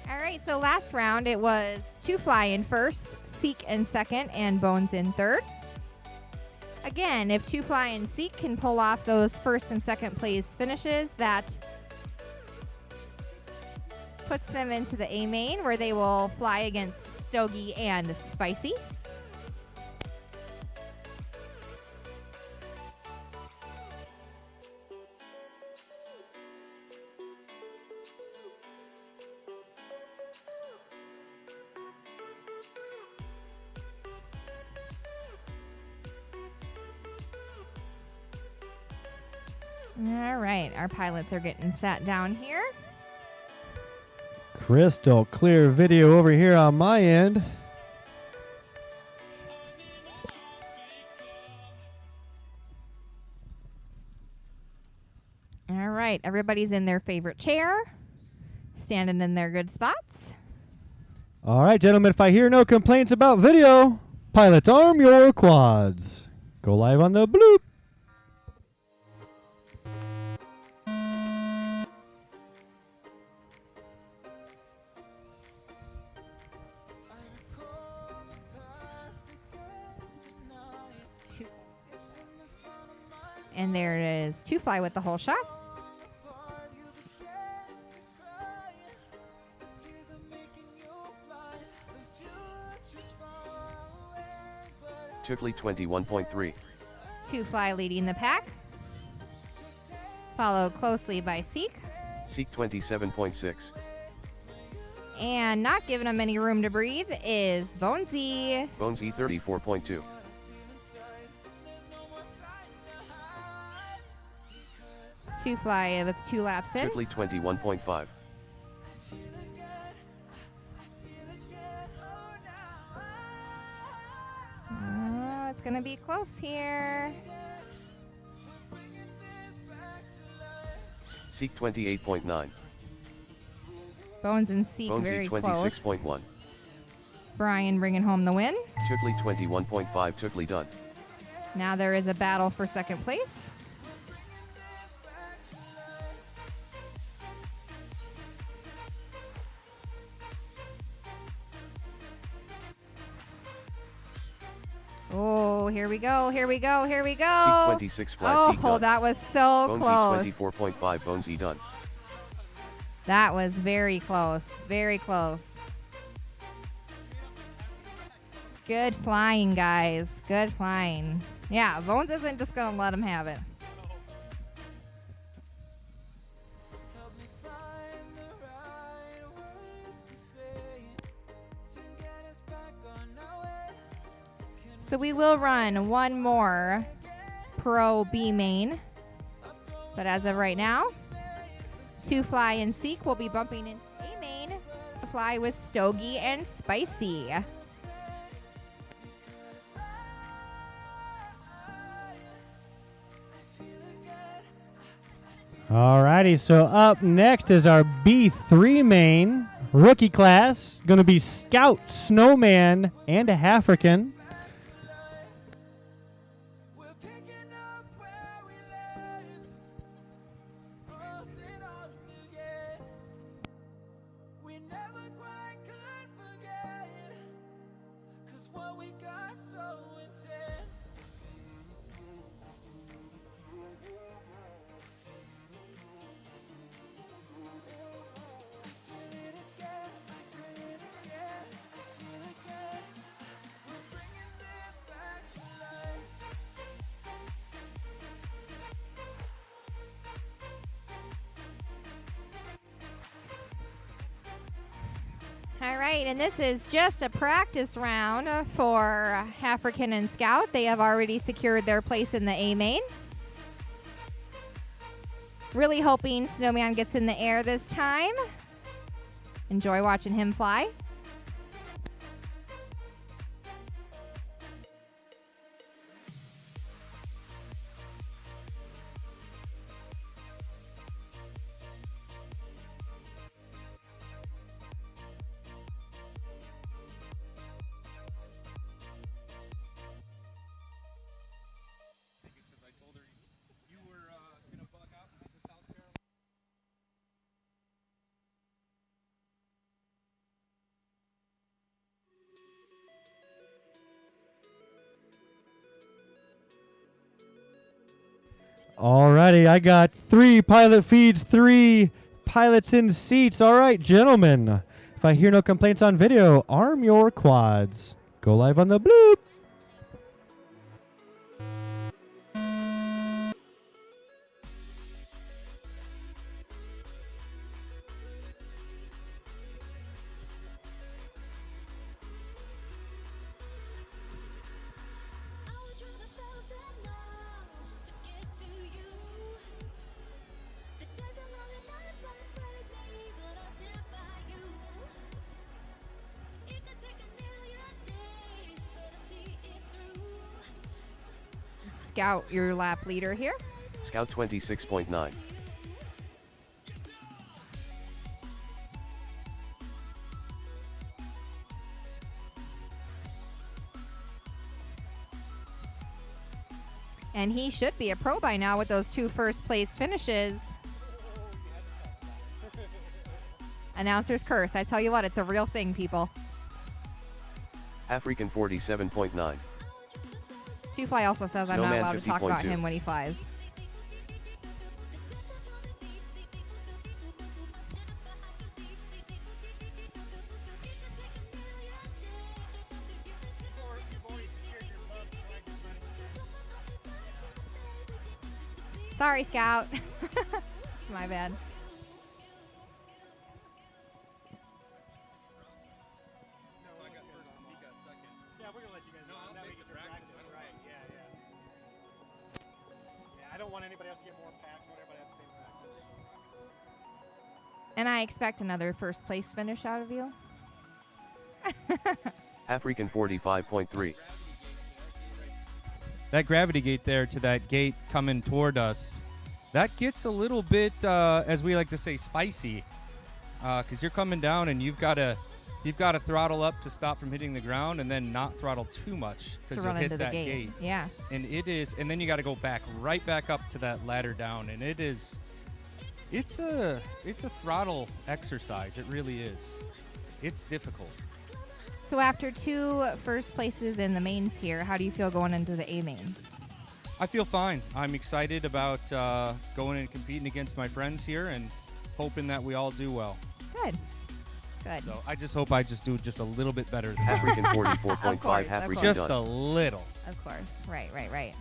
All right, so last round it was Two Fly in first, Seek in second, and Bones in third. Again, if Two Fly and Seek can pull off those first and second place finishes, that puts them into the A main where they will fly against Stogie and Spicy. All right, our pilots are getting sat down here. Crystal clear video over here on my end. All right, everybody's in their favorite chair, standing in their good spots. All right, gentlemen, if I hear no complaints about video, pilots, arm your quads. Go live on the bloop. And there it is, Two Fly with the whole shot. Tukli 21.3. Two Fly leading the pack, followed closely by Seek. Seek 27.6. And not giving them any room to breathe is Bonesy. Bonesy 34.2. Two Fly with 2 laps in. Tukli 21.5. Oh, it's going to be close here. Seek 28.9. Bones and Seek very Bonesy close. 26.1. Brian bringing home the win. Tukli 21.5. Tukli done. Now there is a battle for second place. Oh, here we go, here we go, here we go. Seek 26 flat. Seek Oh, done. that was so Bonesy close. 24.5. Bonesy done. That was very close, very close. Good flying, guys. Good flying. Yeah, Bones isn't just going to let him have it. So we will run one more Pro B main. But as of right now, Two Fly and Seek will be bumping into A main to fly with Stogie and Spicy. Alrighty, so up next is our B3 main rookie class. Going to be Scout, Snowman, and a African. All right, and this is just a practice round for African and Scout. They have already secured their place in the A main. Really hoping Snowman gets in the air this time. Enjoy watching him fly. Alrighty, I got 3 pilot feeds, 3 pilots in seats. All right, gentlemen. If I hear no complaints on video, arm your quads. Go live on the bloop. Scout, your lap leader here. Scout 26.9. And he should be a pro by now with those 2 first place finishes. Announcer's curse. I tell you what, it's a real thing, people. African 47.9. Two Fly also says I'm not Snowman allowed to talk about 50.2. him when he flies. Sorry, Scout. My bad. Yeah, we're gonna let you guys know. That way you get your practice right. Yeah. Yeah, I don't want anybody else to get more packs or whatever, but at the same practice. And I expect another first place finish out of you. African 45.3. That gravity gate there to that gate coming toward us, that gets a little bit, as we like to say, spicy, because you're coming down and you've got to throttle up to stop from hitting the ground, and then not throttle too much because you'll hit that gate. Yeah. And then you got to go right back up to that ladder down, and it's a throttle exercise. It really is. It's difficult. So after 2 first places in the mains here, how do you feel going into the A main? I feel fine. I'm excited about going and competing against my friends here and hoping that we all do well. Good. Good. So I just hope I just do just a little bit better than that. African Of 44.5. course, Half of region Just a done. little. Of course. Right.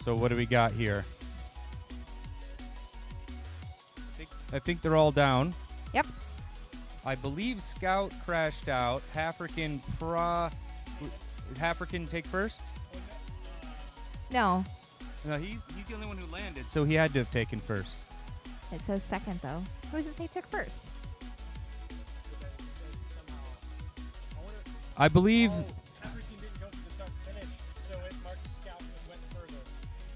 So what do we got here? I think they're all down. Yep. I believe Scout crashed out. African take first? No. No, he's the only one who landed, so he had to have taken first. It says second, though. Who does it say took first? I believe. Everything didn't go to the start finish, so it marked Scout and went further.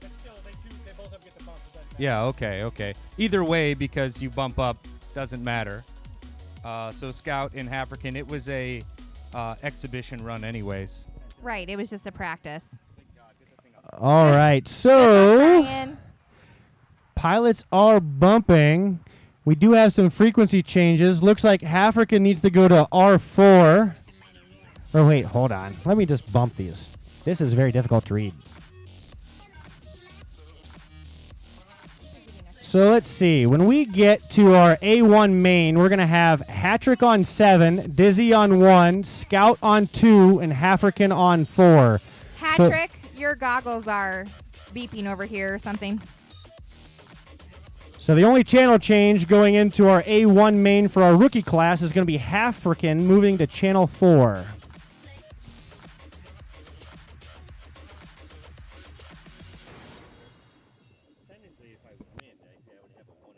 But still, they both have to get the bump. Yeah, okay. Either way, because you bump up, doesn't matter. So Scout and African, it was a exhibition run anyways. Right. It was just a practice. All right, so Ryan. pilots are bumping. We do have some frequency changes. Looks like African needs to go to R4. Oh, wait, hold on. Let me just bump these. This is very difficult to read. So let's see. When we get to our A1 main, we're going to have Hattrick on 7, Dizzy on 1, Scout on 2, and African on 4. Patrick, your goggles are beeping over here or something. So the only channel change going into our A1 main for our rookie class is going to be African moving to channel 4. Technically, if I win, I would have a 1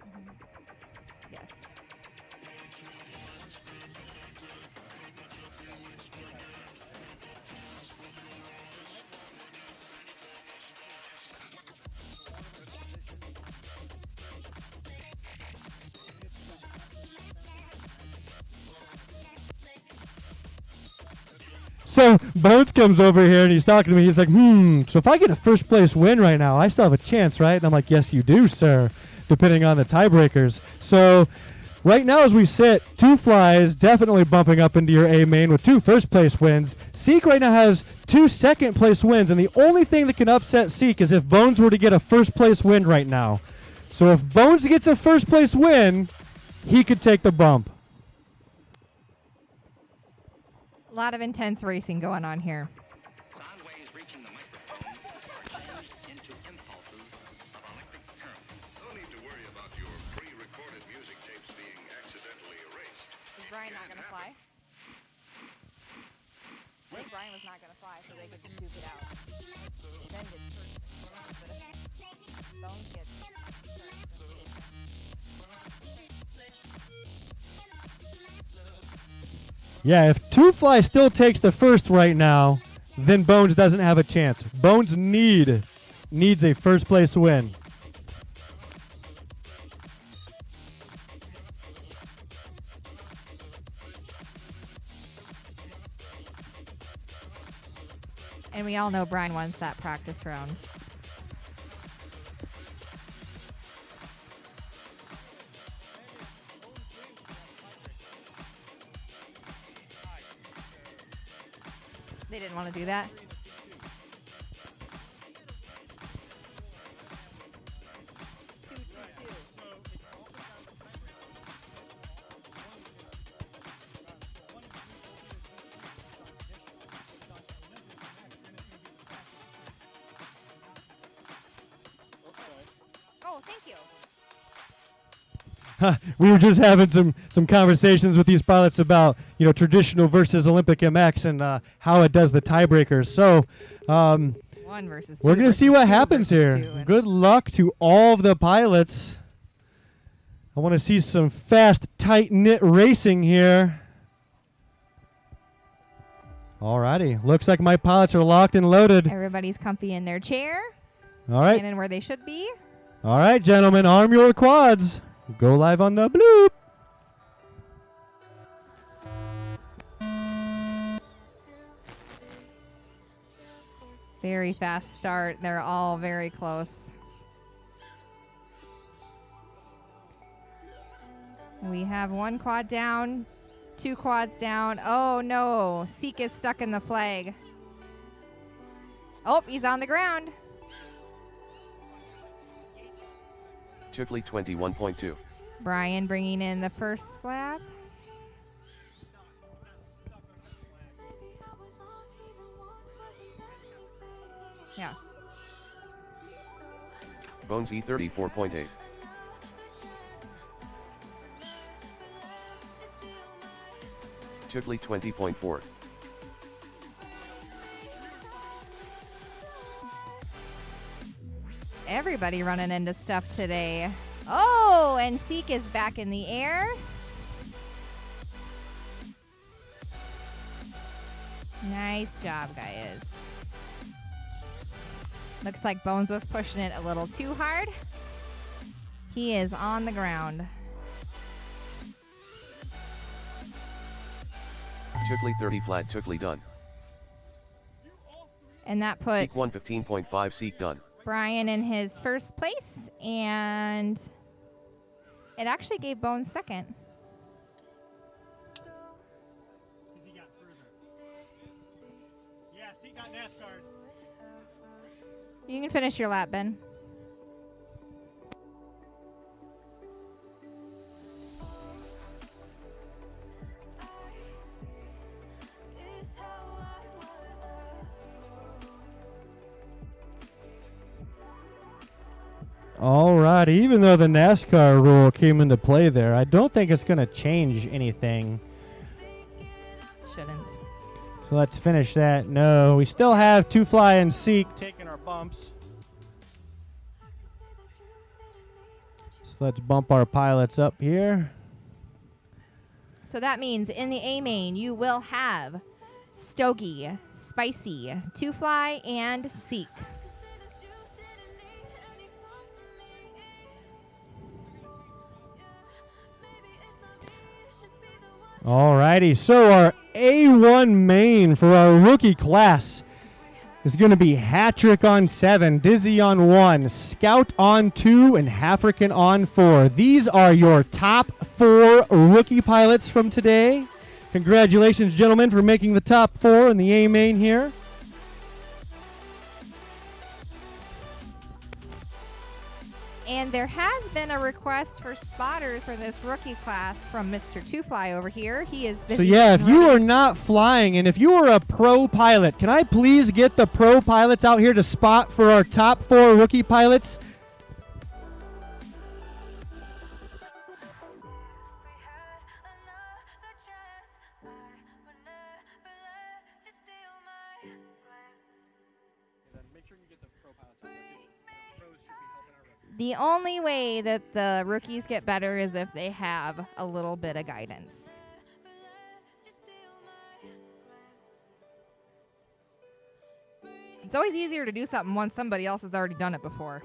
and 3. Yes. So Bones comes over here and he's talking to me. He's like, so if I get a first place win right now, I still have a chance, right? And I'm like, yes, you do, sir, depending on the tiebreakers. So right now as we sit, 2 flies definitely bumping up into your A main with 2 first place wins. Seek right now has 2 second place wins, and the only thing that can upset Seek is if Bones were to get a first place win right now. So if Bones gets a first place win, he could take the bump. A lot of intense racing going on here. Sound waves reaching the microphone are changed into impulses of electric current. No need to worry about your pre-recorded music tapes being accidentally erased. Is Brian not going to fly? I think Brian was not going to fly, so they could duke it out. Then gets first. But if Bones gets Yeah, if 2 fly still takes the first right now, then Bones doesn't have a chance. Bones needs a first place win. And we all know Brian wants that practice round. They didn't want to do that. Oh, thank you. We were just having some conversations with these pilots about, traditional versus Olympic MX and how it does the tiebreakers. So One versus two. we're going to see versus what two happens versus here. two, and Good luck to all of the pilots. I want to see some fast, tight-knit racing here. Alrighty. Looks like my pilots are locked and loaded. Everybody's comfy in their chair. All right. Standing where they should be. All right, gentlemen. Arm your quads. Go live on the bloop. Very fast start. They're all very close. We have 1 quad down, 2 quads down. Oh no, Seek is stuck in the flag. Oh, he's on the ground. Chickley 21.2. Brian bringing in the first slab. Yeah. Bones E 34.8. Chickley 20.4. Everybody running into stuff today. Oh, and Seek is back in the air. Nice job, guys. Looks like Bones was pushing it a little too hard. He is on the ground. Chickley 30 flat. Chickley done. And that puts Seek 115.5. Seek done. Brian in his first place, and it actually gave Bones second. He got further. Yes, he got NASCAR. You can finish your lap, Ben. All right, even though the NASCAR rule came into play there, I don't think it's going to change anything. Shouldn't. So let's finish that. No, we still have Two Fly and Seek taking our bumps. So let's bump our pilots up here. So that means in the A main, you will have Stogie, Spicy, Two Fly, and Seek. Alrighty, so our A1 main for our rookie class is going to be Hattrick on 7, Dizzy on 1, Scout on 2, and African on 4. These are your top 4 rookie pilots from today. Congratulations, gentlemen, for making the top 4 in the A main here. And there has been a request for spotters for this rookie class from Mr. Two Fly over here. He is busy. So yeah, if getting you ready. are not flying and if you are a pro pilot, can I please get the pro pilots out here to spot for our top 4 rookie pilots? The only way that the rookies get better is if they have a little bit of guidance. It's always easier to do something once somebody else has already done it before.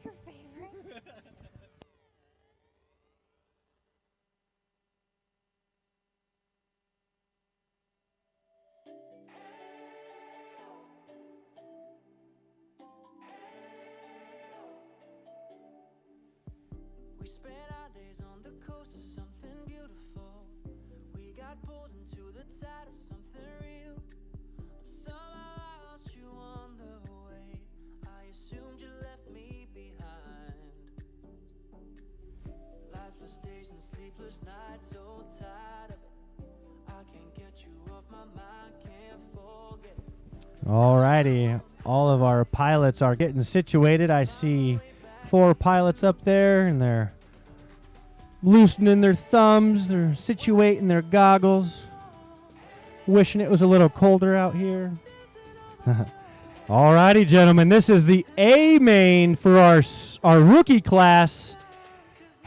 Your favorite? We spent our days on the coast of something beautiful. We got pulled into the tide of something real. But somehow I lost you on the way. I assumed you left me behind. Lifeless days and sleepless nights, so tired of it. I can't get you off my mind, can't forget it. Alrighty, all of our pilots are getting situated. I see 4 pilots up there, and they're loosening their thumbs. They're situating their goggles. Wishing it was a little colder out here. Alrighty, gentlemen, this is the A main for our rookie class.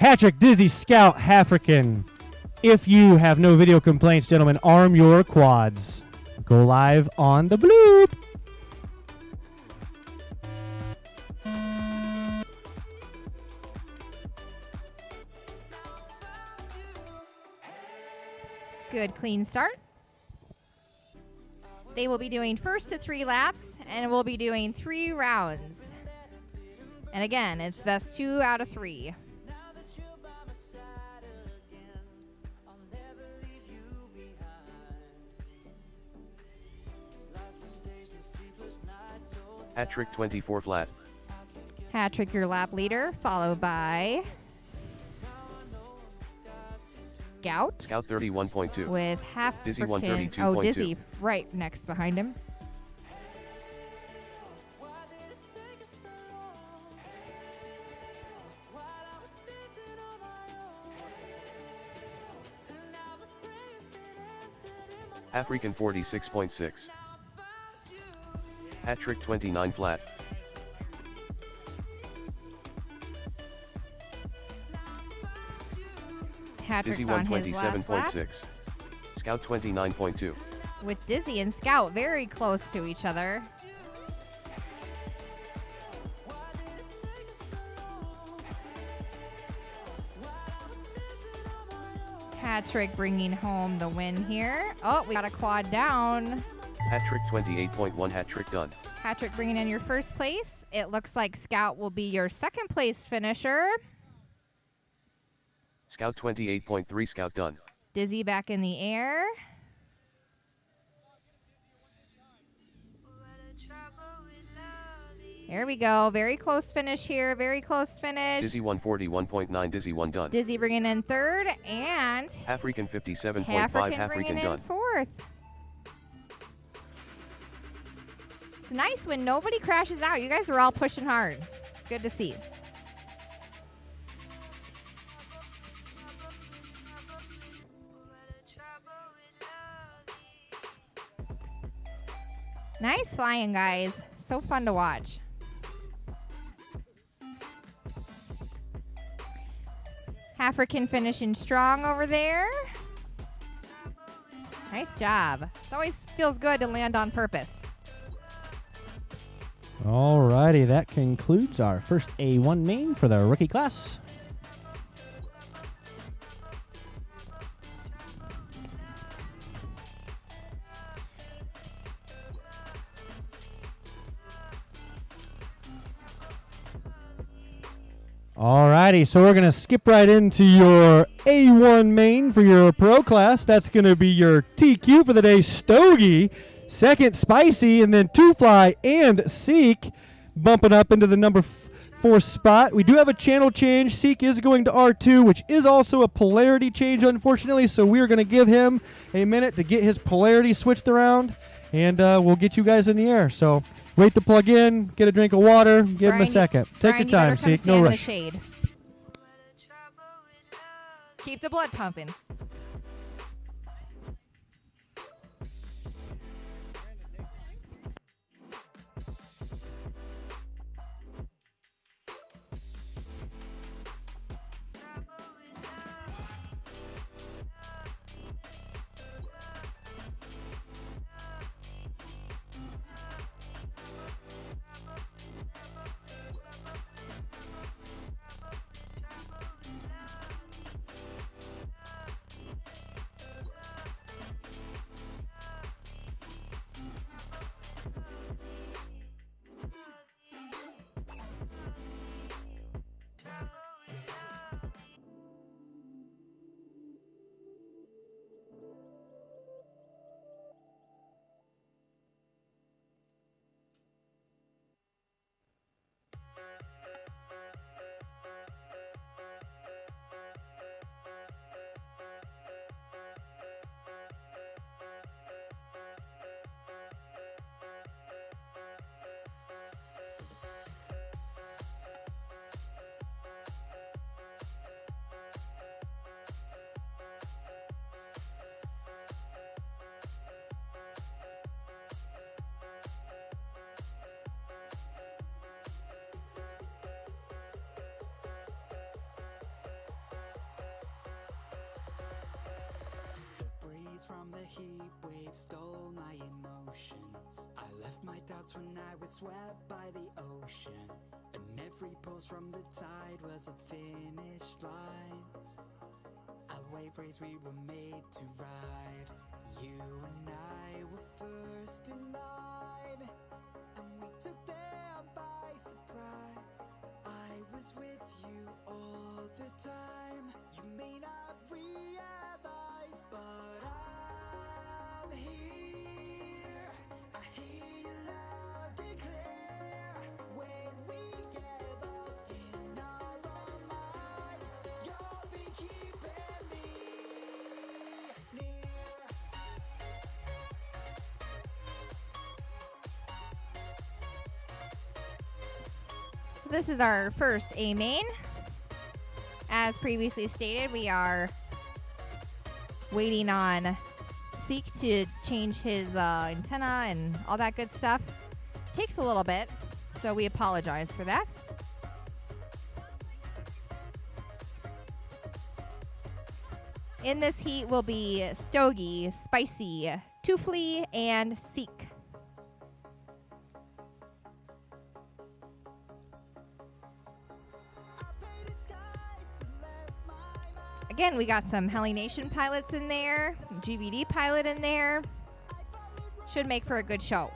Hattrick, Dizzy, Scout, African. If you have no video complaints, gentlemen, arm your quads. Go live on the bloop. Good, clean start. They will be doing first to 3 laps, and we'll be doing 3 rounds. And again, it's best 2 out of 3. Hattrick 24 flat. Hattrick, your lap leader, followed by Scout. Scout 31.2. With half Dizzy freaking- 132.2. Oh, Dizzy right next behind him. African 46.6. Hattrick 29 flat. Hattrick's Dizzy on his last lap. 127.6. Scout 29.2. With Dizzy and Scout very close to each other. Hattrick bringing home the win here. Oh, we got a quad down. Hattrick 28.1. Hattrick done. Hattrick bringing in your first place. It looks like Scout will be your second place finisher. Scout 28.3. Scout done. Dizzy back in the air. There we go. Very close finish here. Very close finish. Dizzy 141.9, Dizzy 1 done. Dizzy bringing in third, and African 57.5, African African bringing in done. fourth. It's nice when nobody crashes out. You guys are all pushing hard. It's good to see. Nice flying, guys. So fun to watch. African finishing strong over there. Nice job. It always feels good to land on purpose. Alrighty, that concludes our first A1 main for the rookie class. Alrighty, so we're going to skip right into your A1 main for your pro class. That's going to be your TQ for the day, Stogie. Second, Spicy, and then Two Fly and Seek bumping up into the number 4 spot. We do have a channel change. Seek is going to R2, which is also a polarity change, unfortunately, so we're going to give him a minute to get his polarity switched around, and we'll get you guys in the air. So wait to plug in, get a drink of water, give him a second. Take your time, Seek, no rush. Shade. Keep the blood pumping. From the heat wave stole my emotions. I left my doubts when I was swept by the ocean, and every pulse from the tide was a finish line. A wave race we were made to ride. You and I were first in line, and we took them by surprise. I was with you all the time. You may not realize, but I'm here. I hear you loud and clear. When we get lost in our own minds, you'll be keeping me near. So this is our first A main. As previously stated, we are waiting on Seek to change his antenna and all that good stuff. Takes a little bit, so we apologize for that. In this heat will be Stogie, Spicy, Toofly, and Seek. Again, we got some Helly Nation pilots in there, GVD pilot in there. Should make for a good show.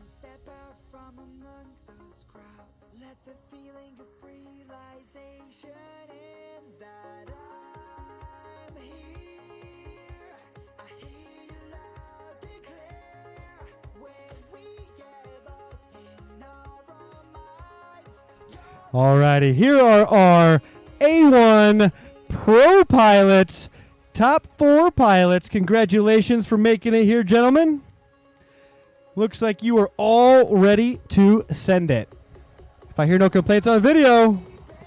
Step out from among those crowds. Let the feeling of freedom Alrighty, here are our A1 Pro pilots. Top 4 pilots. Congratulations for making it here, gentlemen. Looks like you are all ready to send it. If I hear no complaints on video,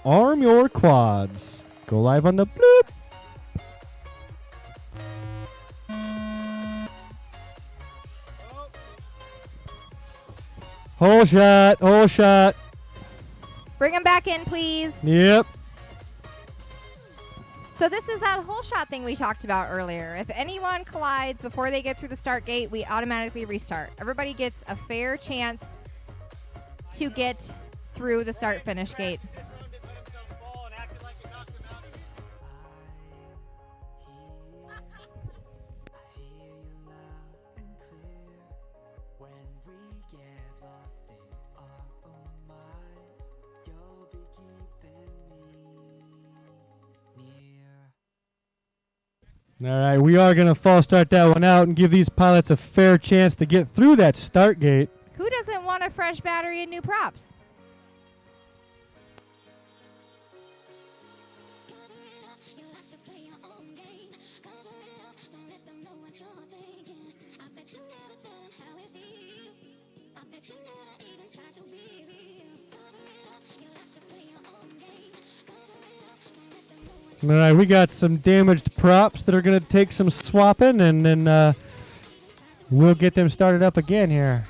arm your quads. Go live on the bloop. Hole shot, hole shot. Bring them back in, please. Yep. So this is that whole shot thing we talked about earlier. If anyone collides before they get through the start gate, we automatically restart. Everybody gets a fair chance to get through the start-finish gate. All right, we are going to false start that one out and give these pilots a fair chance to get through that start gate. Who doesn't want a fresh battery and new props? All right, we got some damaged props that are going to take some swapping, and then we'll get them started up again here.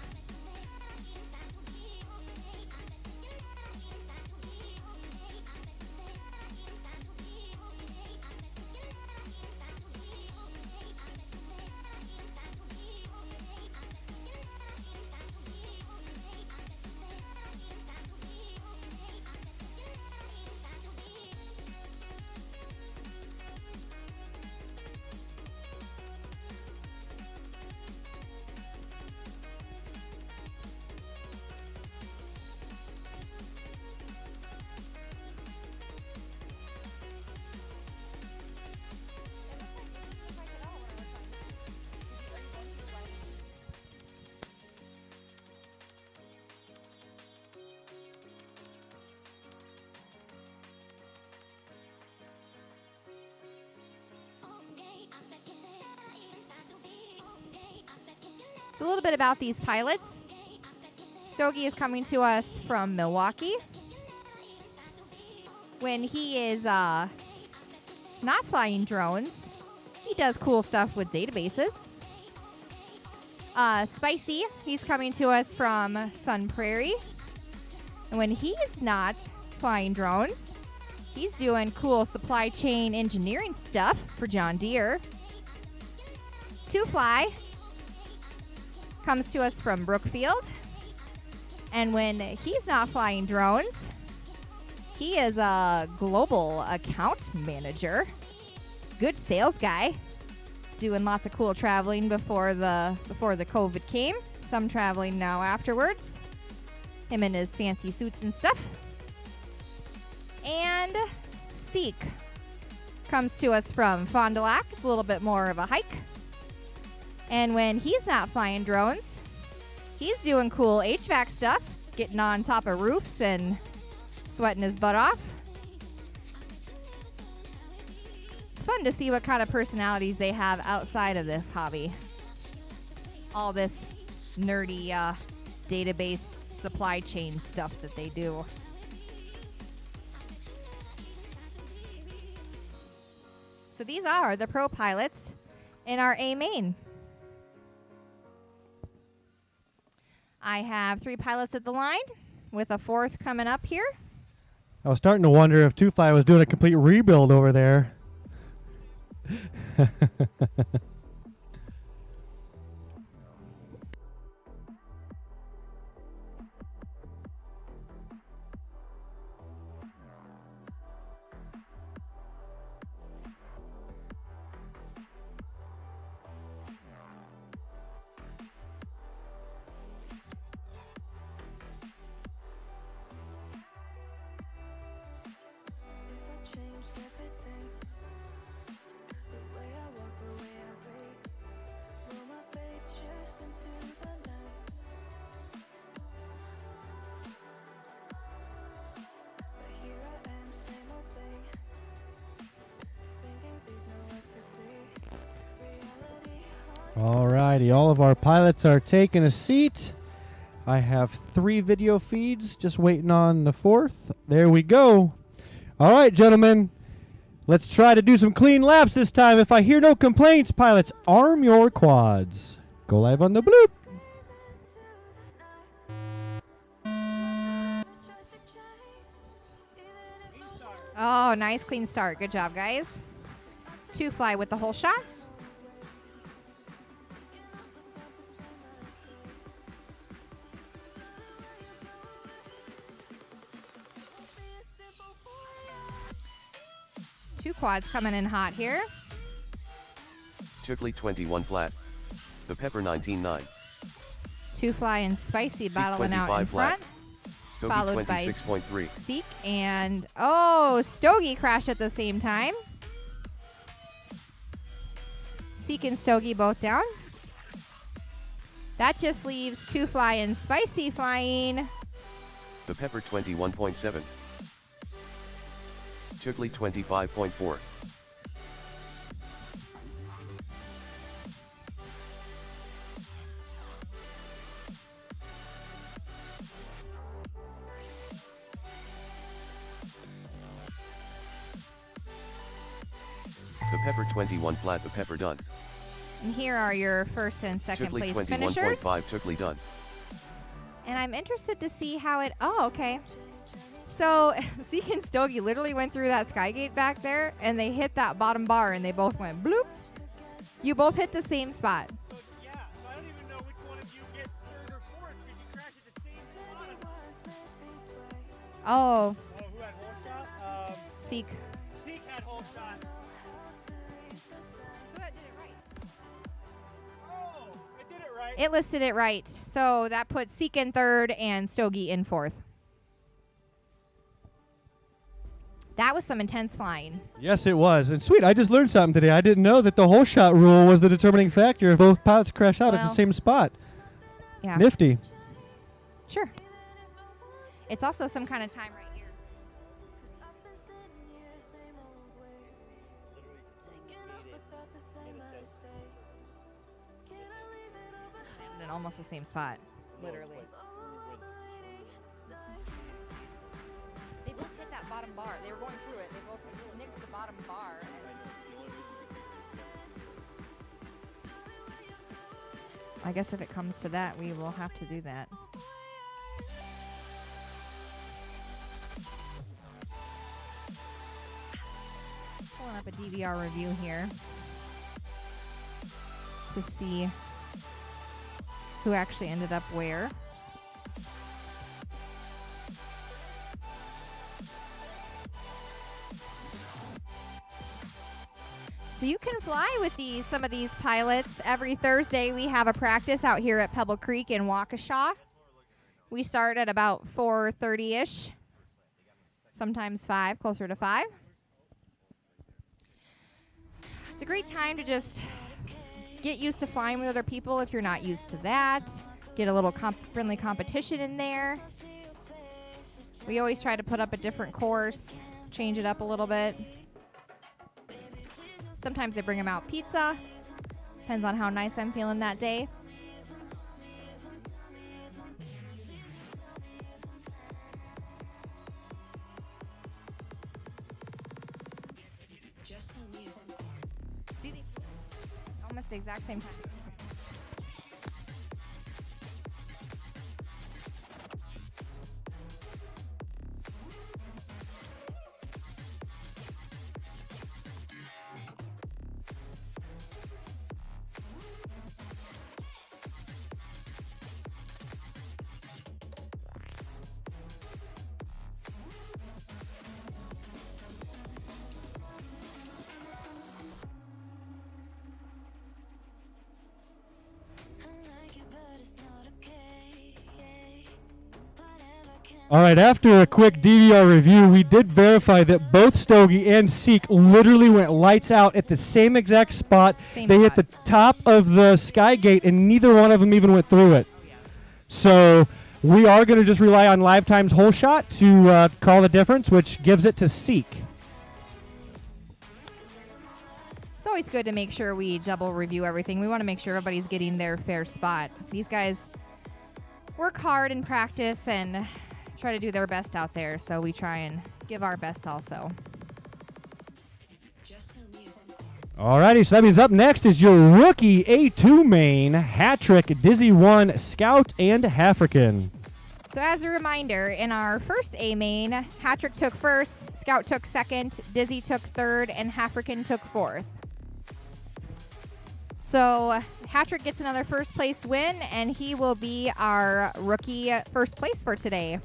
So a little bit about these pilots. Stogie is coming to us from Milwaukee. When he is not flying drones, he does cool stuff with databases. Spicy, he's coming to us from Sun Prairie. And when he's not flying drones, he's doing cool supply chain engineering stuff for John Deere. Two Fly comes to us from Brookfield. And when he's not flying drones, he is a global account manager. Good sales guy. Doing lots of cool traveling before the COVID came. Some traveling now afterwards. Him in his fancy suits and stuff. And Seek comes to us from Fond du Lac. It's a little bit more of a hike. And when he's not flying drones, he's doing cool HVAC stuff, getting on top of roofs and sweating his butt off. It's fun to see what kind of personalities they have outside of this hobby. All this nerdy database supply chain stuff that they do. So these are the pro pilots in our A main. I have 3 pilots at the line with a 4th coming up here. I was starting to wonder if Two Fly was doing a complete rebuild over there. Changed everything. The way I walk, the Alrighty, all of our pilots are taking a seat. I have 3 video feeds, just waiting on the 4th. There we go. All right, gentlemen, let's try to do some clean laps this time. If I hear no complaints, pilots, arm your quads. Go live on the bloop. Oh, nice clean start. Good job, guys. 2 fly with the whole shot. Two quads coming in hot here. Chickley 21 flat. The Pepper 19.9. 2 fly and Spicy Seek battling out in 25 flat. front. Stogie Followed by 26.3. Seek and, oh, Stogie crashed at the same time. Seek and Stogie both down. That just leaves 2 fly and Spicy flying. The Pepper 21.7. Chickley 25.4. The Pepper 21 flat. The Pepper done. And here are your first and second Chickley place finishers. 21.5. Chickley done. And I'm interested to see how it, oh, okay. So Seek and Stogie literally went through that Skygate back there, and they hit that bottom bar, and they both went bloop. You both hit the same spot. So, yeah, so I don't even know which one of you get 3rd or 4th because you crashed at the same spot. Oh, Oh, who had whole shot? Seek. Seek had whole shot. Oh, I did it right. It listed it right. So that puts Seek in 3rd and Stogie in 4th. That was some intense flying. Yes, it was. And sweet, I just learned something today. I didn't know that the whole shot rule was the determining factor if both pilots crash out at the Well, same spot. Yeah. Nifty. Sure. It's also some kind of time right here. And in almost the same spot. Literally. They both hit that bottom bar. They were going through it. They both nicked the bottom bar. I guess if it comes to that, we will have to do that. Pulling up a DVR review here to see who actually ended up where. So you can fly with some of these pilots. Every Thursday we have a practice out here at Pebble Creek in Waukesha. We start at about 4:30-ish, sometimes 5, closer to 5. It's a great time to just get used to flying with other people if you're not used to that. Get a little friendly competition in there. We always try to put up a different course, change it up a little bit. Sometimes they bring them out pizza. Depends on how nice I'm feeling that day. See, almost the exact same time. All right, after a quick DVR review, we did verify that both Stogie and Seek literally went lights out at the same exact spot. Same They hit spot. the top of the Skygate, and neither one of them even went through it. So we are going to just rely on Live Time's whole shot to call the difference, which gives it to Seek. it's always good to make sure we double review everything. We want to make sure everybody's getting their fair spot. These guys work hard in practice and try to do their best out there, so we try and give our best also. Alrighty, so that means up next is your rookie A2 main, Hat-Trick, Dizzy 1, Scout, and African. So as a reminder, in our first A main, Hat-Trick took first, Scout took second, Dizzy took third, and African took fourth. So Hat-Trick gets another first place win, and he will be our rookie first place for today.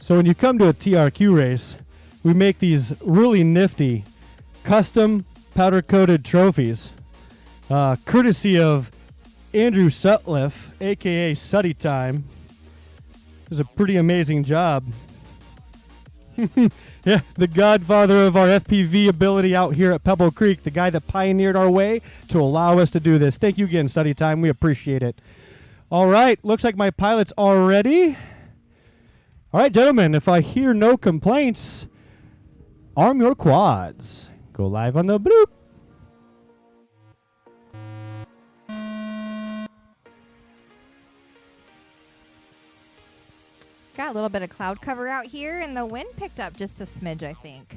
So when you come to a TRQ race, we make these really nifty custom powder-coated trophies, courtesy of Andrew Sutliff, a.k.a. Sutty Time. Does a pretty amazing job. Yeah, the godfather of our FPV ability out here at Pebble Creek, the guy that pioneered our way to allow us to do this. Thank you again, Sutty Time. We appreciate it. All right, looks like my pilots are ready. All right, gentlemen, if I hear no complaints, arm your quads. Go live on the bloop. Got a little bit of cloud cover out here, and the wind picked up just a smidge, I think.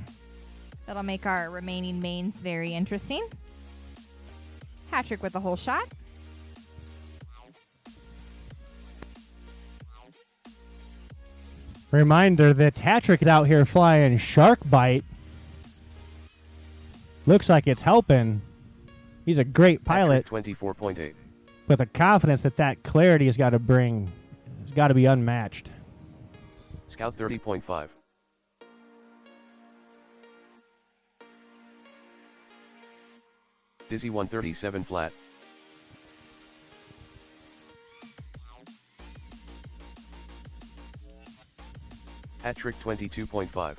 That'll make our remaining mains very interesting. Hat-Trick with the whole shot. Reminder that Hat-Trick is out here flying Shark Bite. Looks like it's helping. He's a great pilot. 24.8. With the confidence that clarity has got to bring, has got to be unmatched. Scout 30.5. Dizzy 137 flat. Hat-Trick 22.5.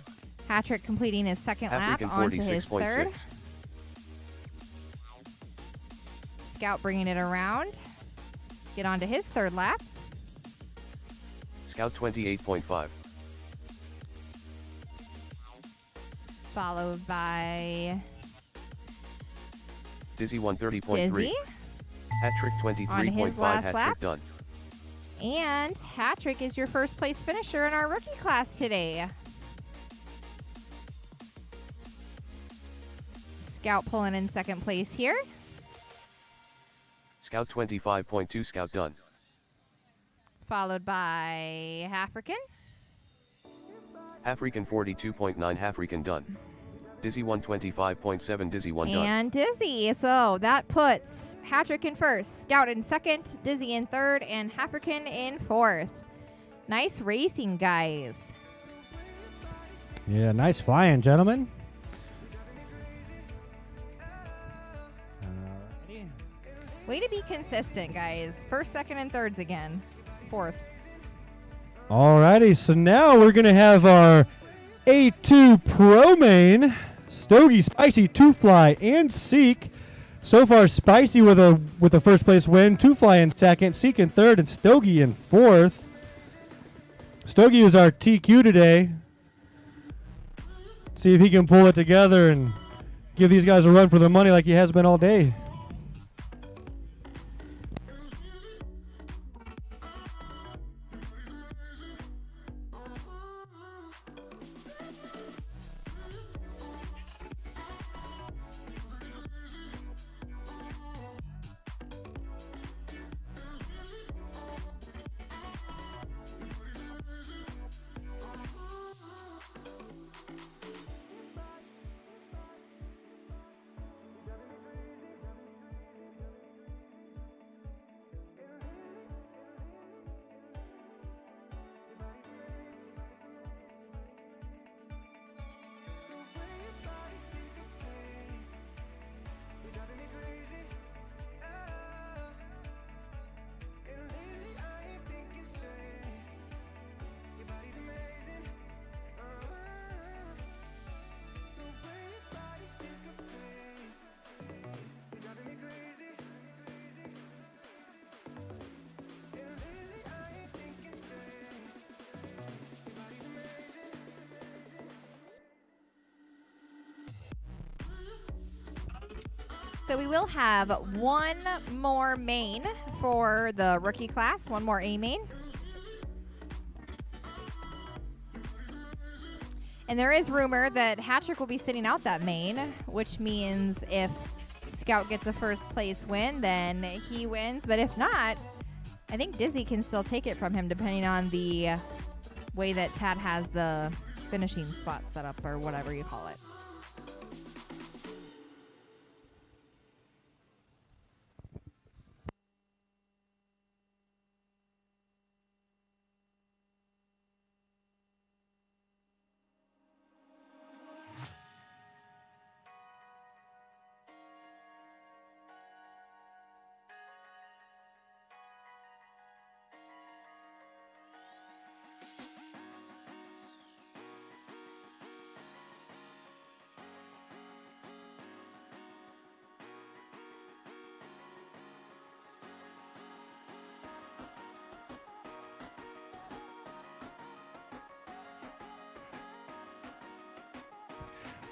Hat-Trick completing his second African lap onto his third. 46.6. Scout bringing it around. Get onto his third lap. Scout 28.5. Followed by Dizzy 130.3. Dizzy. Hat-Trick On his 23.5. last Hat-Trick lap. done. And Hat-Trick is your first place finisher in our rookie class today. Scout pulling in second place here. Scout 25.2. Scout done. Followed by African. African 42.9. African done. Dizzy 125.7. Dizzy 1 done. And Dizzy. So that puts Hat-Trick in first, Scout in second, Dizzy in third, and African in fourth. Nice racing, guys. Yeah, nice flying, gentlemen. Way to be consistent, guys. First, second, and thirds again. Fourth. Alrighty, so now we're going to have our A2 Pro Main, Stogie, Spicy, Two Fly, and Seek. So far, Spicy with a first place win, Two Fly in second, Seek in third, and Stogie in fourth. Stogie is our TQ today. See if he can pull it together and give these guys a run for their money like he has been all day. So we will have one more main for the rookie class, one more A main. And there is rumor that Hattrick will be sitting out that main, which means if Scout gets a first place win, then he wins. But if not, I think Dizzy can still take it from him depending on the way that Tad has the finishing spot set up or whatever you call it.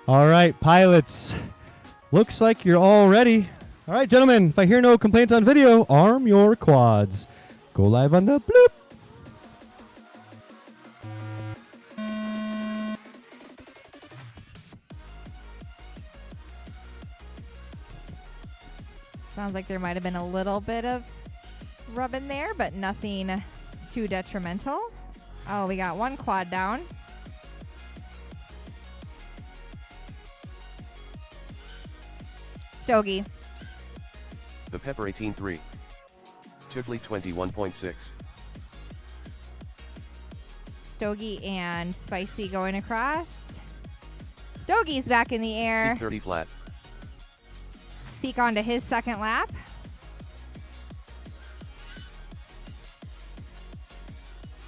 All right, pilots. Looks like you're all ready. All right, gentlemen, if I hear no complaints on video, arm your quads. Go live on the bloop. Sounds like there might have been a little bit of rubbing there, but nothing too detrimental. Oh, we got one quad down. Stogie. The Pepper 18.3. Tiffley 21.6. Stogie and Spicy going across. Stogie's back in the air. Seek 30 flat. Seek onto his second lap.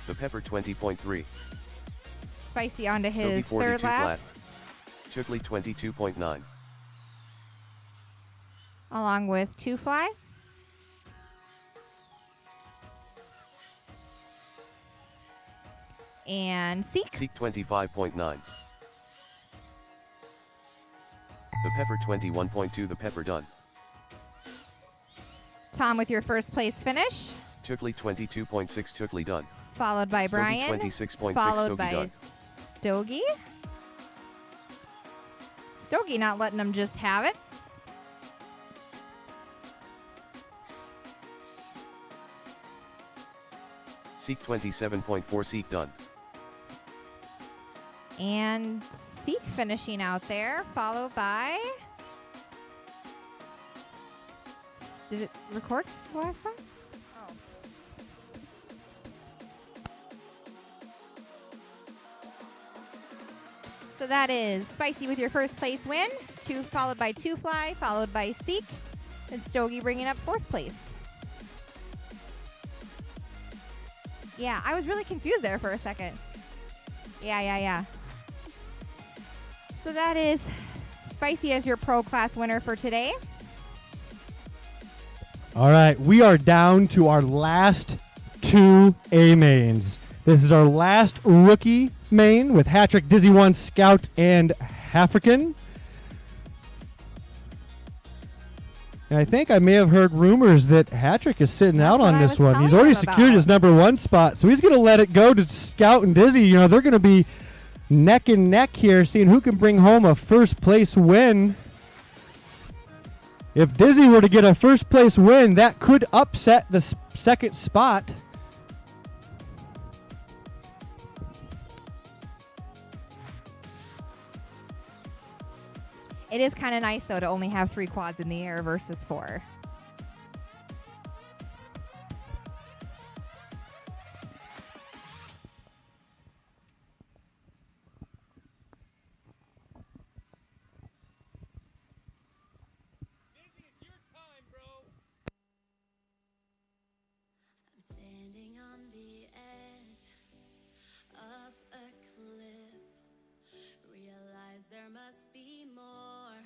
The Pepper 20.3. Spicy onto Stogie his 42 third lap. flat. Tiffley 22.9. Along with Two Fly. And Seek. Seek 25.9. The Pepper 21.2. The Pepper done. Tom with your first place finish. Tiffley 22.6. Tiffley done. Followed by Stogie Brian. 26.6. Followed Stogie by done. Stogie. Stogie not letting them just have it. Seek 27.4. Seek done. And Seek finishing out there, followed by... Did it record the last time? Oh. So that is Spicy with your first place win, followed by Two Fly, followed by Seek, and Stogie bringing up fourth place. Yeah, I was really confused there for a second. Yeah. So that is Spicy as your pro class winner for today. All right, we are down to our last two A mains. This is our last rookie main with Hattrick, Dizzy One, Scout, and African. And I think I may have heard rumors that Hattrick is sitting out on this one. He's already secured his number one spot, so he's going to let it go to Scout and Dizzy. You know, they're going to be neck and neck here, seeing who can bring home a first place win. If Dizzy were to get a first place win, that could upset the second spot. It is kind of nice, though, to only have 3 quads in the air versus 4. Standing on the edge of a cliff, realize there must be more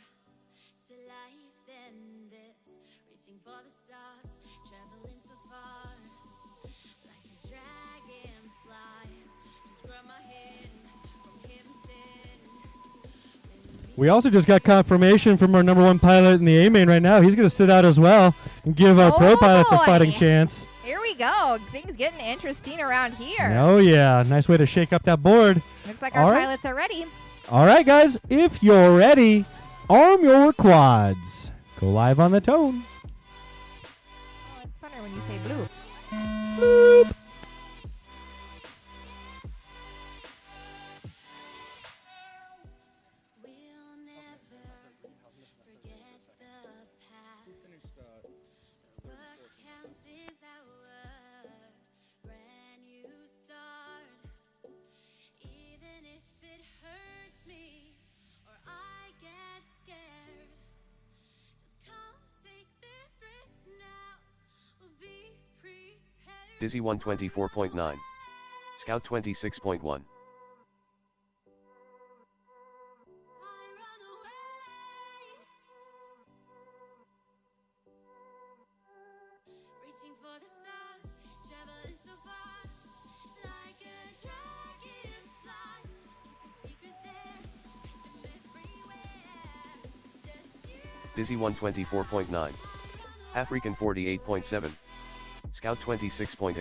to life than this. Reaching for the stars, traveling so far, like a dragonfly. Just grab my hand from him, send with me. We also just got confirmation from our number 1 pilot in the A main right now. He's going to sit out as well and give our pro pilots a fighting chance. Here we go. Things getting interesting around here. Oh, yeah. Nice way to shake up that board. Looks like our pilots are ready. All right, guys. If you're ready, arm your quads. Go live on the tone. Oh, it's funner when you say bloop. Bloop. Dizzy 124.9. Scout 26.1. Dizzy 124.9. African 48.7. Scout 26.8.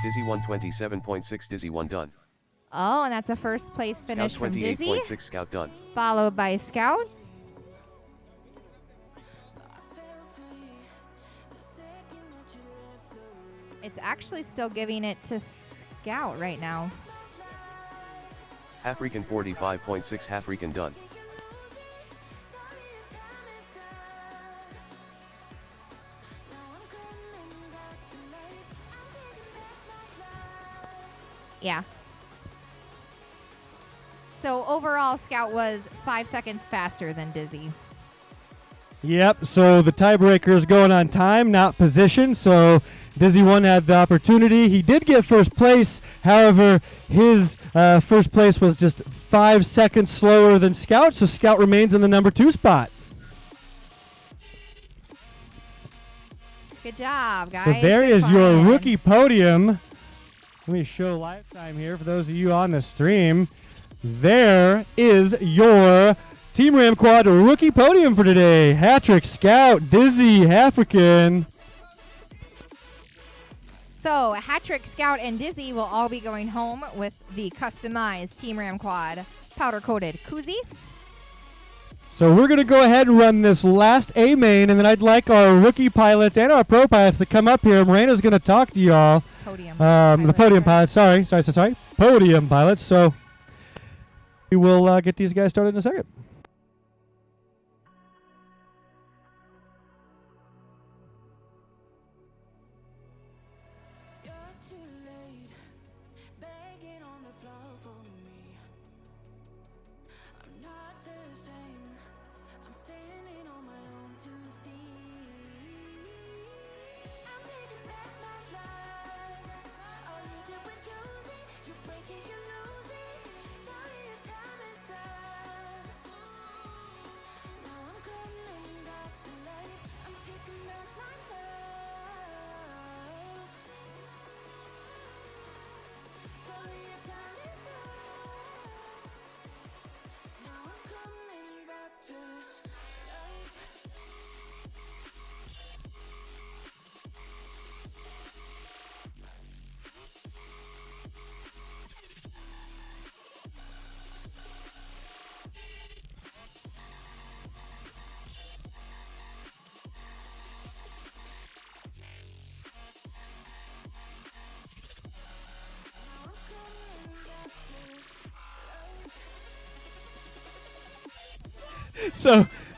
Dizzy 127.6. Dizzy 1 done. Oh, and that's a first place finish Scout from Dizzy. 28.6. Scout done. Followed by Scout. It's actually still giving it to Scout right now. African 45.6. African done. Yeah. So overall, Scout was 5 seconds faster than Dizzy. Yep, so the tiebreaker is going on time, not position. So Dizzy 1 had the opportunity. He did get first place. However, his first place was just 5 seconds slower than Scout, so Scout remains in the number 2 spot. Good job, guys. So there Good is your flying. rookie podium. Let me show live time here for those of you on the stream. There is your Team RamQuad rookie podium for today. Hattrick, Scout, Dizzy, African. So Hattrick, Scout, and Dizzy will all be going home with the customized Team RamQuad powder-coated koozie. So we're going to go ahead and run this last A main, and then I'd like our rookie pilots and our pro pilots to come up here. Morena's going to talk to y'all. Podium. The podium pilots. Sorry. Podium pilots. So we will get these guys started in a second.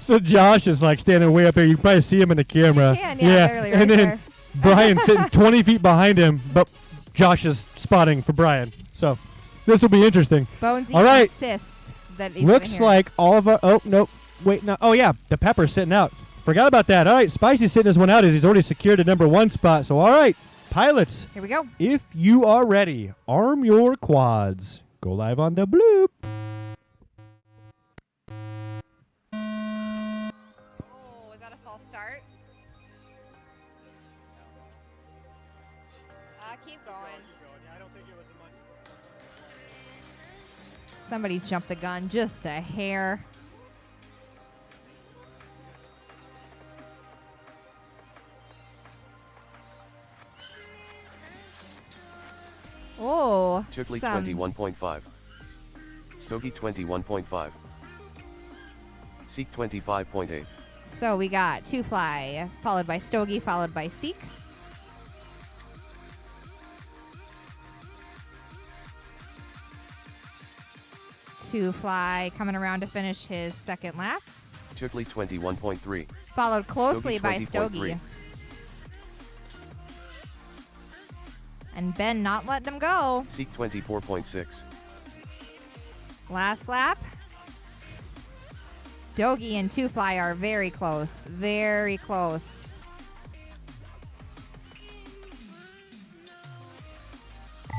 So Josh is like standing way up there. You can probably see him in the camera. You can, yeah, barely right and then there. Brian's sitting 20 feet behind him, but Josh is spotting for Brian. So this will be interesting. Bonesy All right. insists that he's Looks gonna hear. like all of our. Oh nope. Wait no. Oh yeah, the Pepper's sitting out. Forgot about that. All right, Spicy's sitting this one out as he's already secured a number 1 spot. So all right, Pilots, Here we go. if you are ready, arm your quads. Go live on the bloop. Oh, is that a false start? Keep going. Somebody jumped the gun just a hair. Oh, Chickley some 21.5. Stogie 21.5. Seek 25.8. So we got Two Fly, followed by Stogie, followed by Seek. Two Fly coming around to finish his second lap, Chickley 21.3. followed closely Stogie by 20.3. Stogie. And Ben not letting him go. Seek 24.6. Last lap. Stogie and Two Fly are very close. Very close.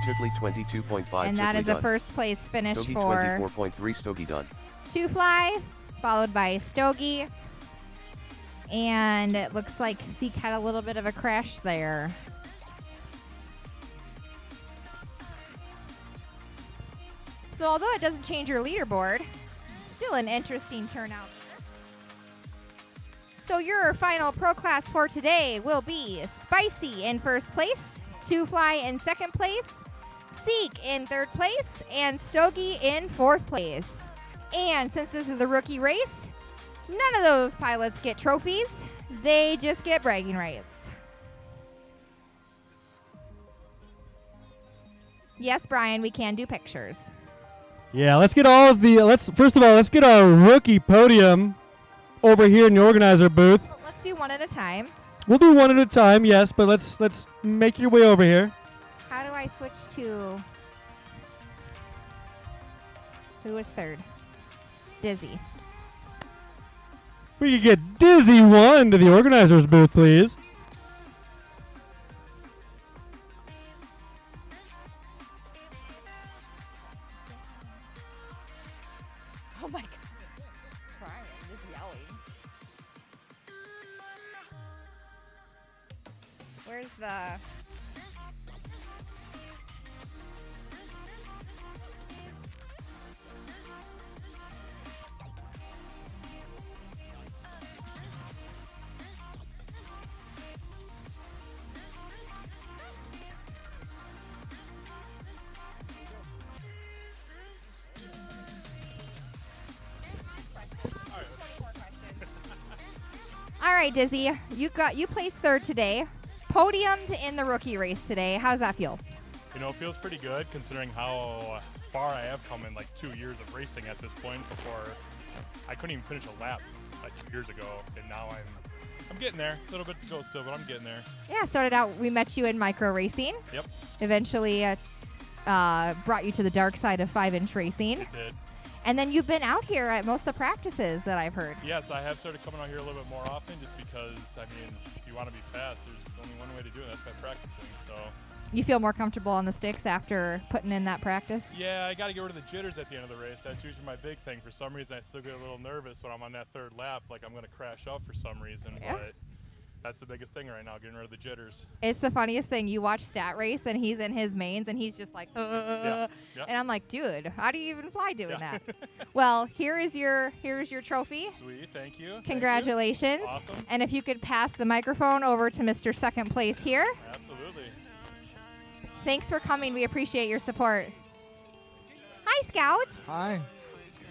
Chickley 22.5. And that Chickley is a done. first place finish Stogie for 24.3. Stogie done. Two Fly, followed by Stogie. And it looks like Seek had a little bit of a crash there. So although it doesn't change your leaderboard, still an interesting turnout. So your final pro class for today will be Spicy in first place, Two Fly in second place, Seek in third place, and Stogie in fourth place. And since this is a rookie race, none of those pilots get trophies. They just get bragging rights. Yes, Brian, we can do pictures. Yeah, let's get all of the. First of all, let's get our rookie podium over here in the organizer booth. Well, let's do one at a time. We'll do one at a time, yes, but let's make your way over here. How do I switch to... Who was third? Dizzy. We could get Dizzy 1 to the organizer's booth, please. Oh my god. Brian just yelling. Where's the... All right, Dizzy, you placed third today. Podiumed in the rookie race today. How does that feel? You know, it feels pretty good considering how far I have come in like 2 years of racing at this point. Before I couldn't even finish a lap like 2 years ago, and now I'm getting there. A little bit to go still, but I'm getting there. Yeah, started out, we met you in micro racing. Yep. Eventually brought you to the dark side of 5-inch racing. It did. And then you've been out here at most of the practices that I've heard. Yes, I have started coming out here a little bit more often just because, I mean, if you want to be fast, there's only one way to do it, that's by practicing. So. You feel more comfortable on the sticks after putting in that practice? Yeah, I got to get rid of the jitters at the end of the race. That's usually my big thing. For some reason, I still get a little nervous when I'm on that third lap, like I'm going to crash out for some reason. Yeah. But that's the biggest thing right now, getting rid of the jitters. It's the funniest thing. You watch Stat Race, and he's in his mains, and he's just like, Yeah. And I'm like, dude, how do you even fly doing Yeah. that? Well, here's your trophy. Sweet, thank you. Thank you. Congratulations. Awesome. And if you could pass the microphone over to Mr. Second Place here. Absolutely. Thanks for coming. We appreciate your support. Hi, Scout. Hi.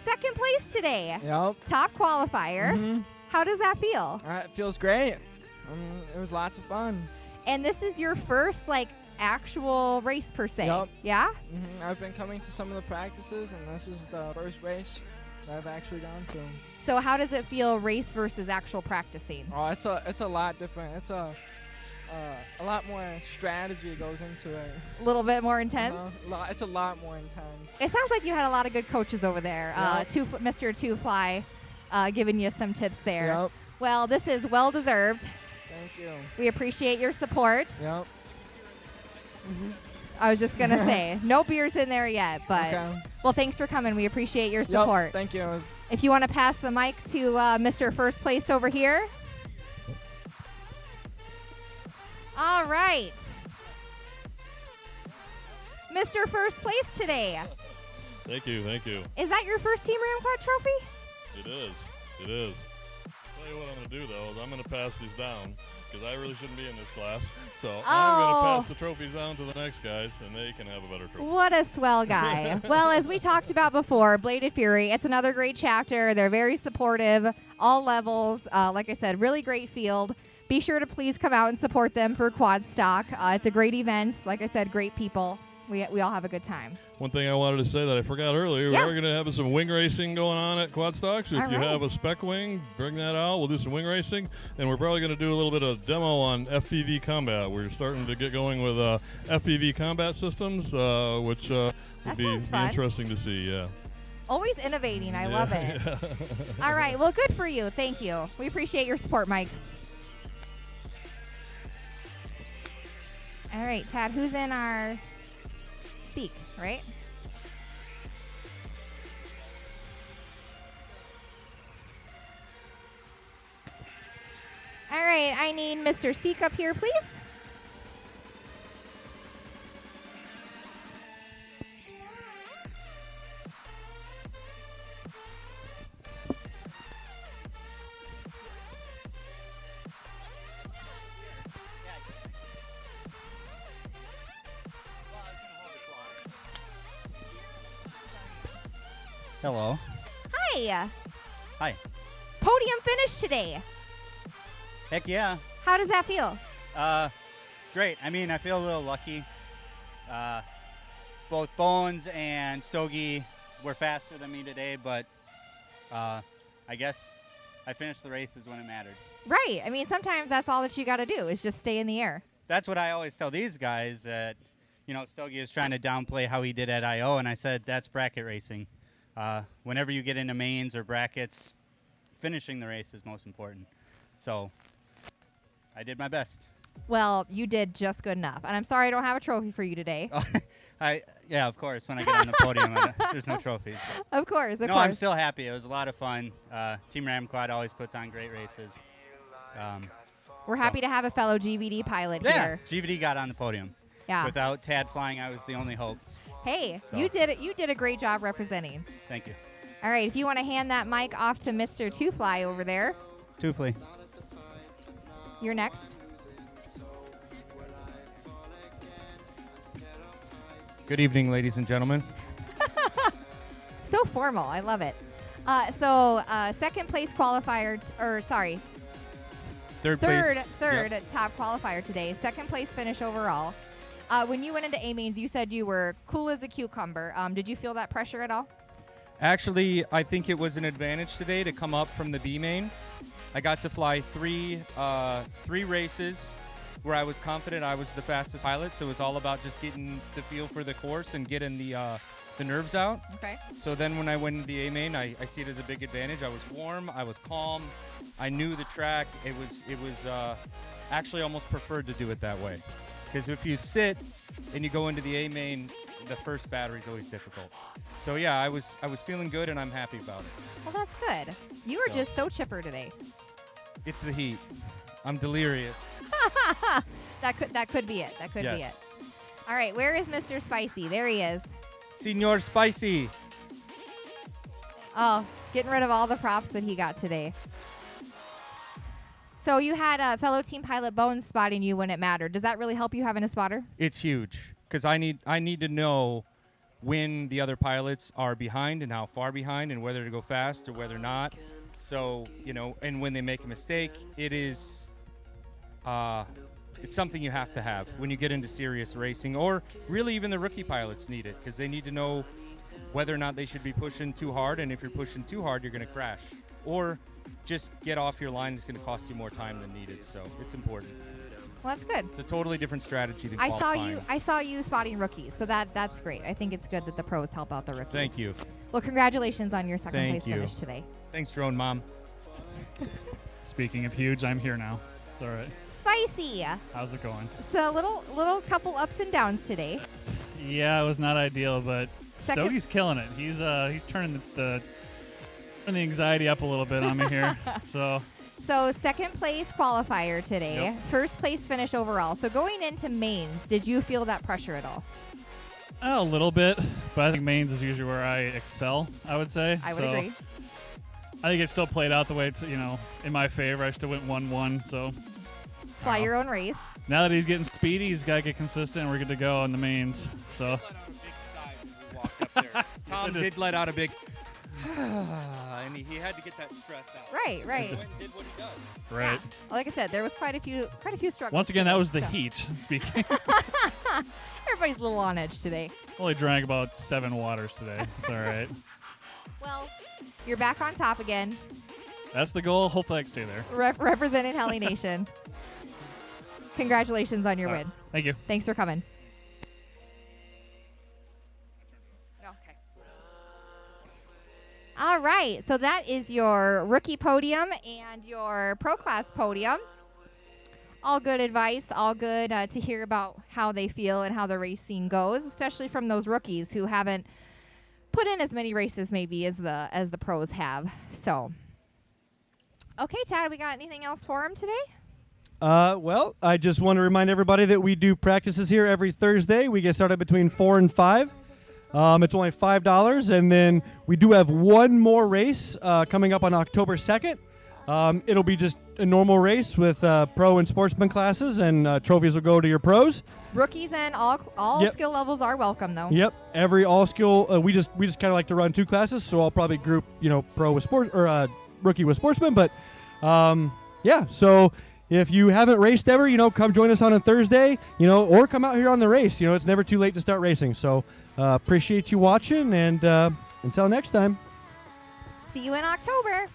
Second place today. Yep. Top qualifier. Mhm. How does that feel? It feels great. It was lots of fun. And this is your first, like, actual race per se. Yep. Yeah? I've been coming to some of the practices, and this is the first race that I've actually gone to. So how does it feel, race versus actual practicing? Oh, it's a lot different. It's a lot more strategy goes into it. A little bit more intense? It's a lot more intense. It sounds like you had a lot of good coaches over there. Yep. Mr. Two Fly giving you some tips there. Yep. Well, this is well deserved. Thank you. We appreciate your support. Yep. I was just going to say, no beers in there yet, but well, thanks for coming. We appreciate your support. Thank you. If you want to pass the mic to Mr. First Place over here. All right. Mr. First Place today. Thank you, thank you. Is that your first Team RamQuad trophy? It is, it is. Tell you what I'm going to do, though, is I'm going to pass these down, because I really shouldn't be in this class. So I'm going to pass the trophies down to the next guys, and they can have a better trophy. What a swell guy. Well, as we talked about before, Bladed Fury, it's another great chapter. They're very supportive, all levels. Like I said, really great field. Be sure to please come out and support them for Quad Stock. It's a great event. Like I said, great people. We all have a good time. One thing I wanted to say that I forgot earlier, we're going to have some wing racing going on at Quad Stock. So if you have a spec wing, bring that out. We'll do some wing racing. And we're probably going to do a little bit of demo on FPV combat. We're starting to get going with FPV combat systems, which would be interesting to see, yeah. Always innovating. I love it. All right. Well, good for you. Thank you. We appreciate your support, Mike. All right, Tad, who's in our Seek, right? All right, I need Mr. Seek up here, please. Hello. Hi. Hi. Podium finish today. Heck yeah. How does that feel? Great. I mean, I feel a little lucky. Both Bones and Stogie were faster than me today, but I guess I finished the races when it mattered. Right. I mean, sometimes that's all that you got to do is just stay in the air. That's what I always tell these guys that, you know, Stogie is trying to downplay how he did at I.O., and I said that's bracket racing. Whenever you get into mains or brackets, finishing the race is most important. So I did my best. Well, you did just good enough. And I'm sorry I don't have a trophy for you today. Yeah, of course. When I get on the podium, there's no trophies. Of course, No, I'm still happy. It was a lot of fun. Team RamQuad always puts on great races. We're happy to have a fellow GVD pilot here. Yeah, GVD got on the podium. Yeah. Without Tad flying, I was the only hope. Hey, So. you did it. You did a great job representing. Thank you. All right, if you want to hand that mic off to Mr. Two Fly over there. Toofly. You're next. Good evening, ladies and gentlemen. So formal. I love it. So second place qualifier, Third place. Third top qualifier today. Second place finish overall. When you went into A mains, you said you were cool as a cucumber. Did you feel that pressure at all? Actually, I think it was an advantage today to come up from the B main. I got to fly three races where I was confident I was the fastest pilot, so it was all about just getting the feel for the course and getting the nerves out. Okay. So then when I went into the A main, I see it as a big advantage. I was warm, I was calm, I knew the track. It was actually almost preferred to do it that way. Because if you sit and you go into the A main, the first battery is always difficult. So yeah, I was feeling good and I'm happy about it. Well, that's good. You were just so chipper today. It's the heat. I'm delirious. That could be it. That could be Yes. it. All right, where is Mr. Spicy? There he is. Senor Spicy. Oh, getting rid of all the props that he got today. So you had fellow team pilot Bones spotting you when it mattered. Does that really help you having a spotter? It's huge because I need to know when the other pilots are behind and how far behind and whether to go fast or whether not. So, you know, and when they make a mistake, it is it's something you have to have when you get into serious racing, or really even the rookie pilots need it because they need to know whether or not they should be pushing too hard, and if you're pushing too hard, you're going to crash. Or just get off your line. It's going to cost you more time than needed, so it's important. Well, that's good. It's a totally different strategy than I qualifying. saw you spotting rookies, so that's great. I think it's good that the pros help out the rookies. Thank you. Well, congratulations on your second Thank place you. finish today. Thanks, Drone Mom. Speaking of huge, I'm here now. It's all right. Spicy. How's it going? So a little couple ups and downs today. Yeah, it was not ideal, but Second- Stogie's killing it. He's turning the anxiety up a little bit on me here. So second place qualifier today. Yep. First place finish overall. So going into mains, did you feel that pressure at all? a little bit, but I think mains is usually where I excel, I would say. I would agree. I think it still played out the way it's, in my favor. I still went 1-1, so. Fly your own race. Now that he's getting speedy, he's got to get consistent, and we're good to go on the mains. So. Tom did let out a big, and he had to get that stress out. Right. He went and did what he does. Right. Yeah. Like I said, there was quite a few struggles. Once again, that was the so. heat speaking. Everybody's a little on edge today. Only drank about 7 waters today. It's all right. Well, you're back on top again. That's the goal. Hopefully I can stay there. Representing Heli Nation. Congratulations on your All right. win. Thank you. Thanks for coming. Okay. All right. So that is your rookie podium and your pro class podium. All good advice, all good to hear about how they feel and how the race scene goes, especially from those rookies who haven't put in as many races maybe as the pros have. So, okay, Tad, we got anything else for him today? Well, I just want to remind everybody that we do practices here every Thursday. We get started between 4 and 5. It's only $5, and then we do have one more race coming up on October 2nd. It'll be just a normal race with pro and sportsman classes, and trophies will go to your pros. Rookies and all Yep. skill levels are welcome, though. Yep, every all skill. We just kind of like to run 2 classes, so I'll probably group pro with sport or rookie with sportsman. But yeah, so if you haven't raced ever, come join us on a Thursday, or come out here on the race. It's never too late to start racing. So appreciate you watching, and until next time. See you in October.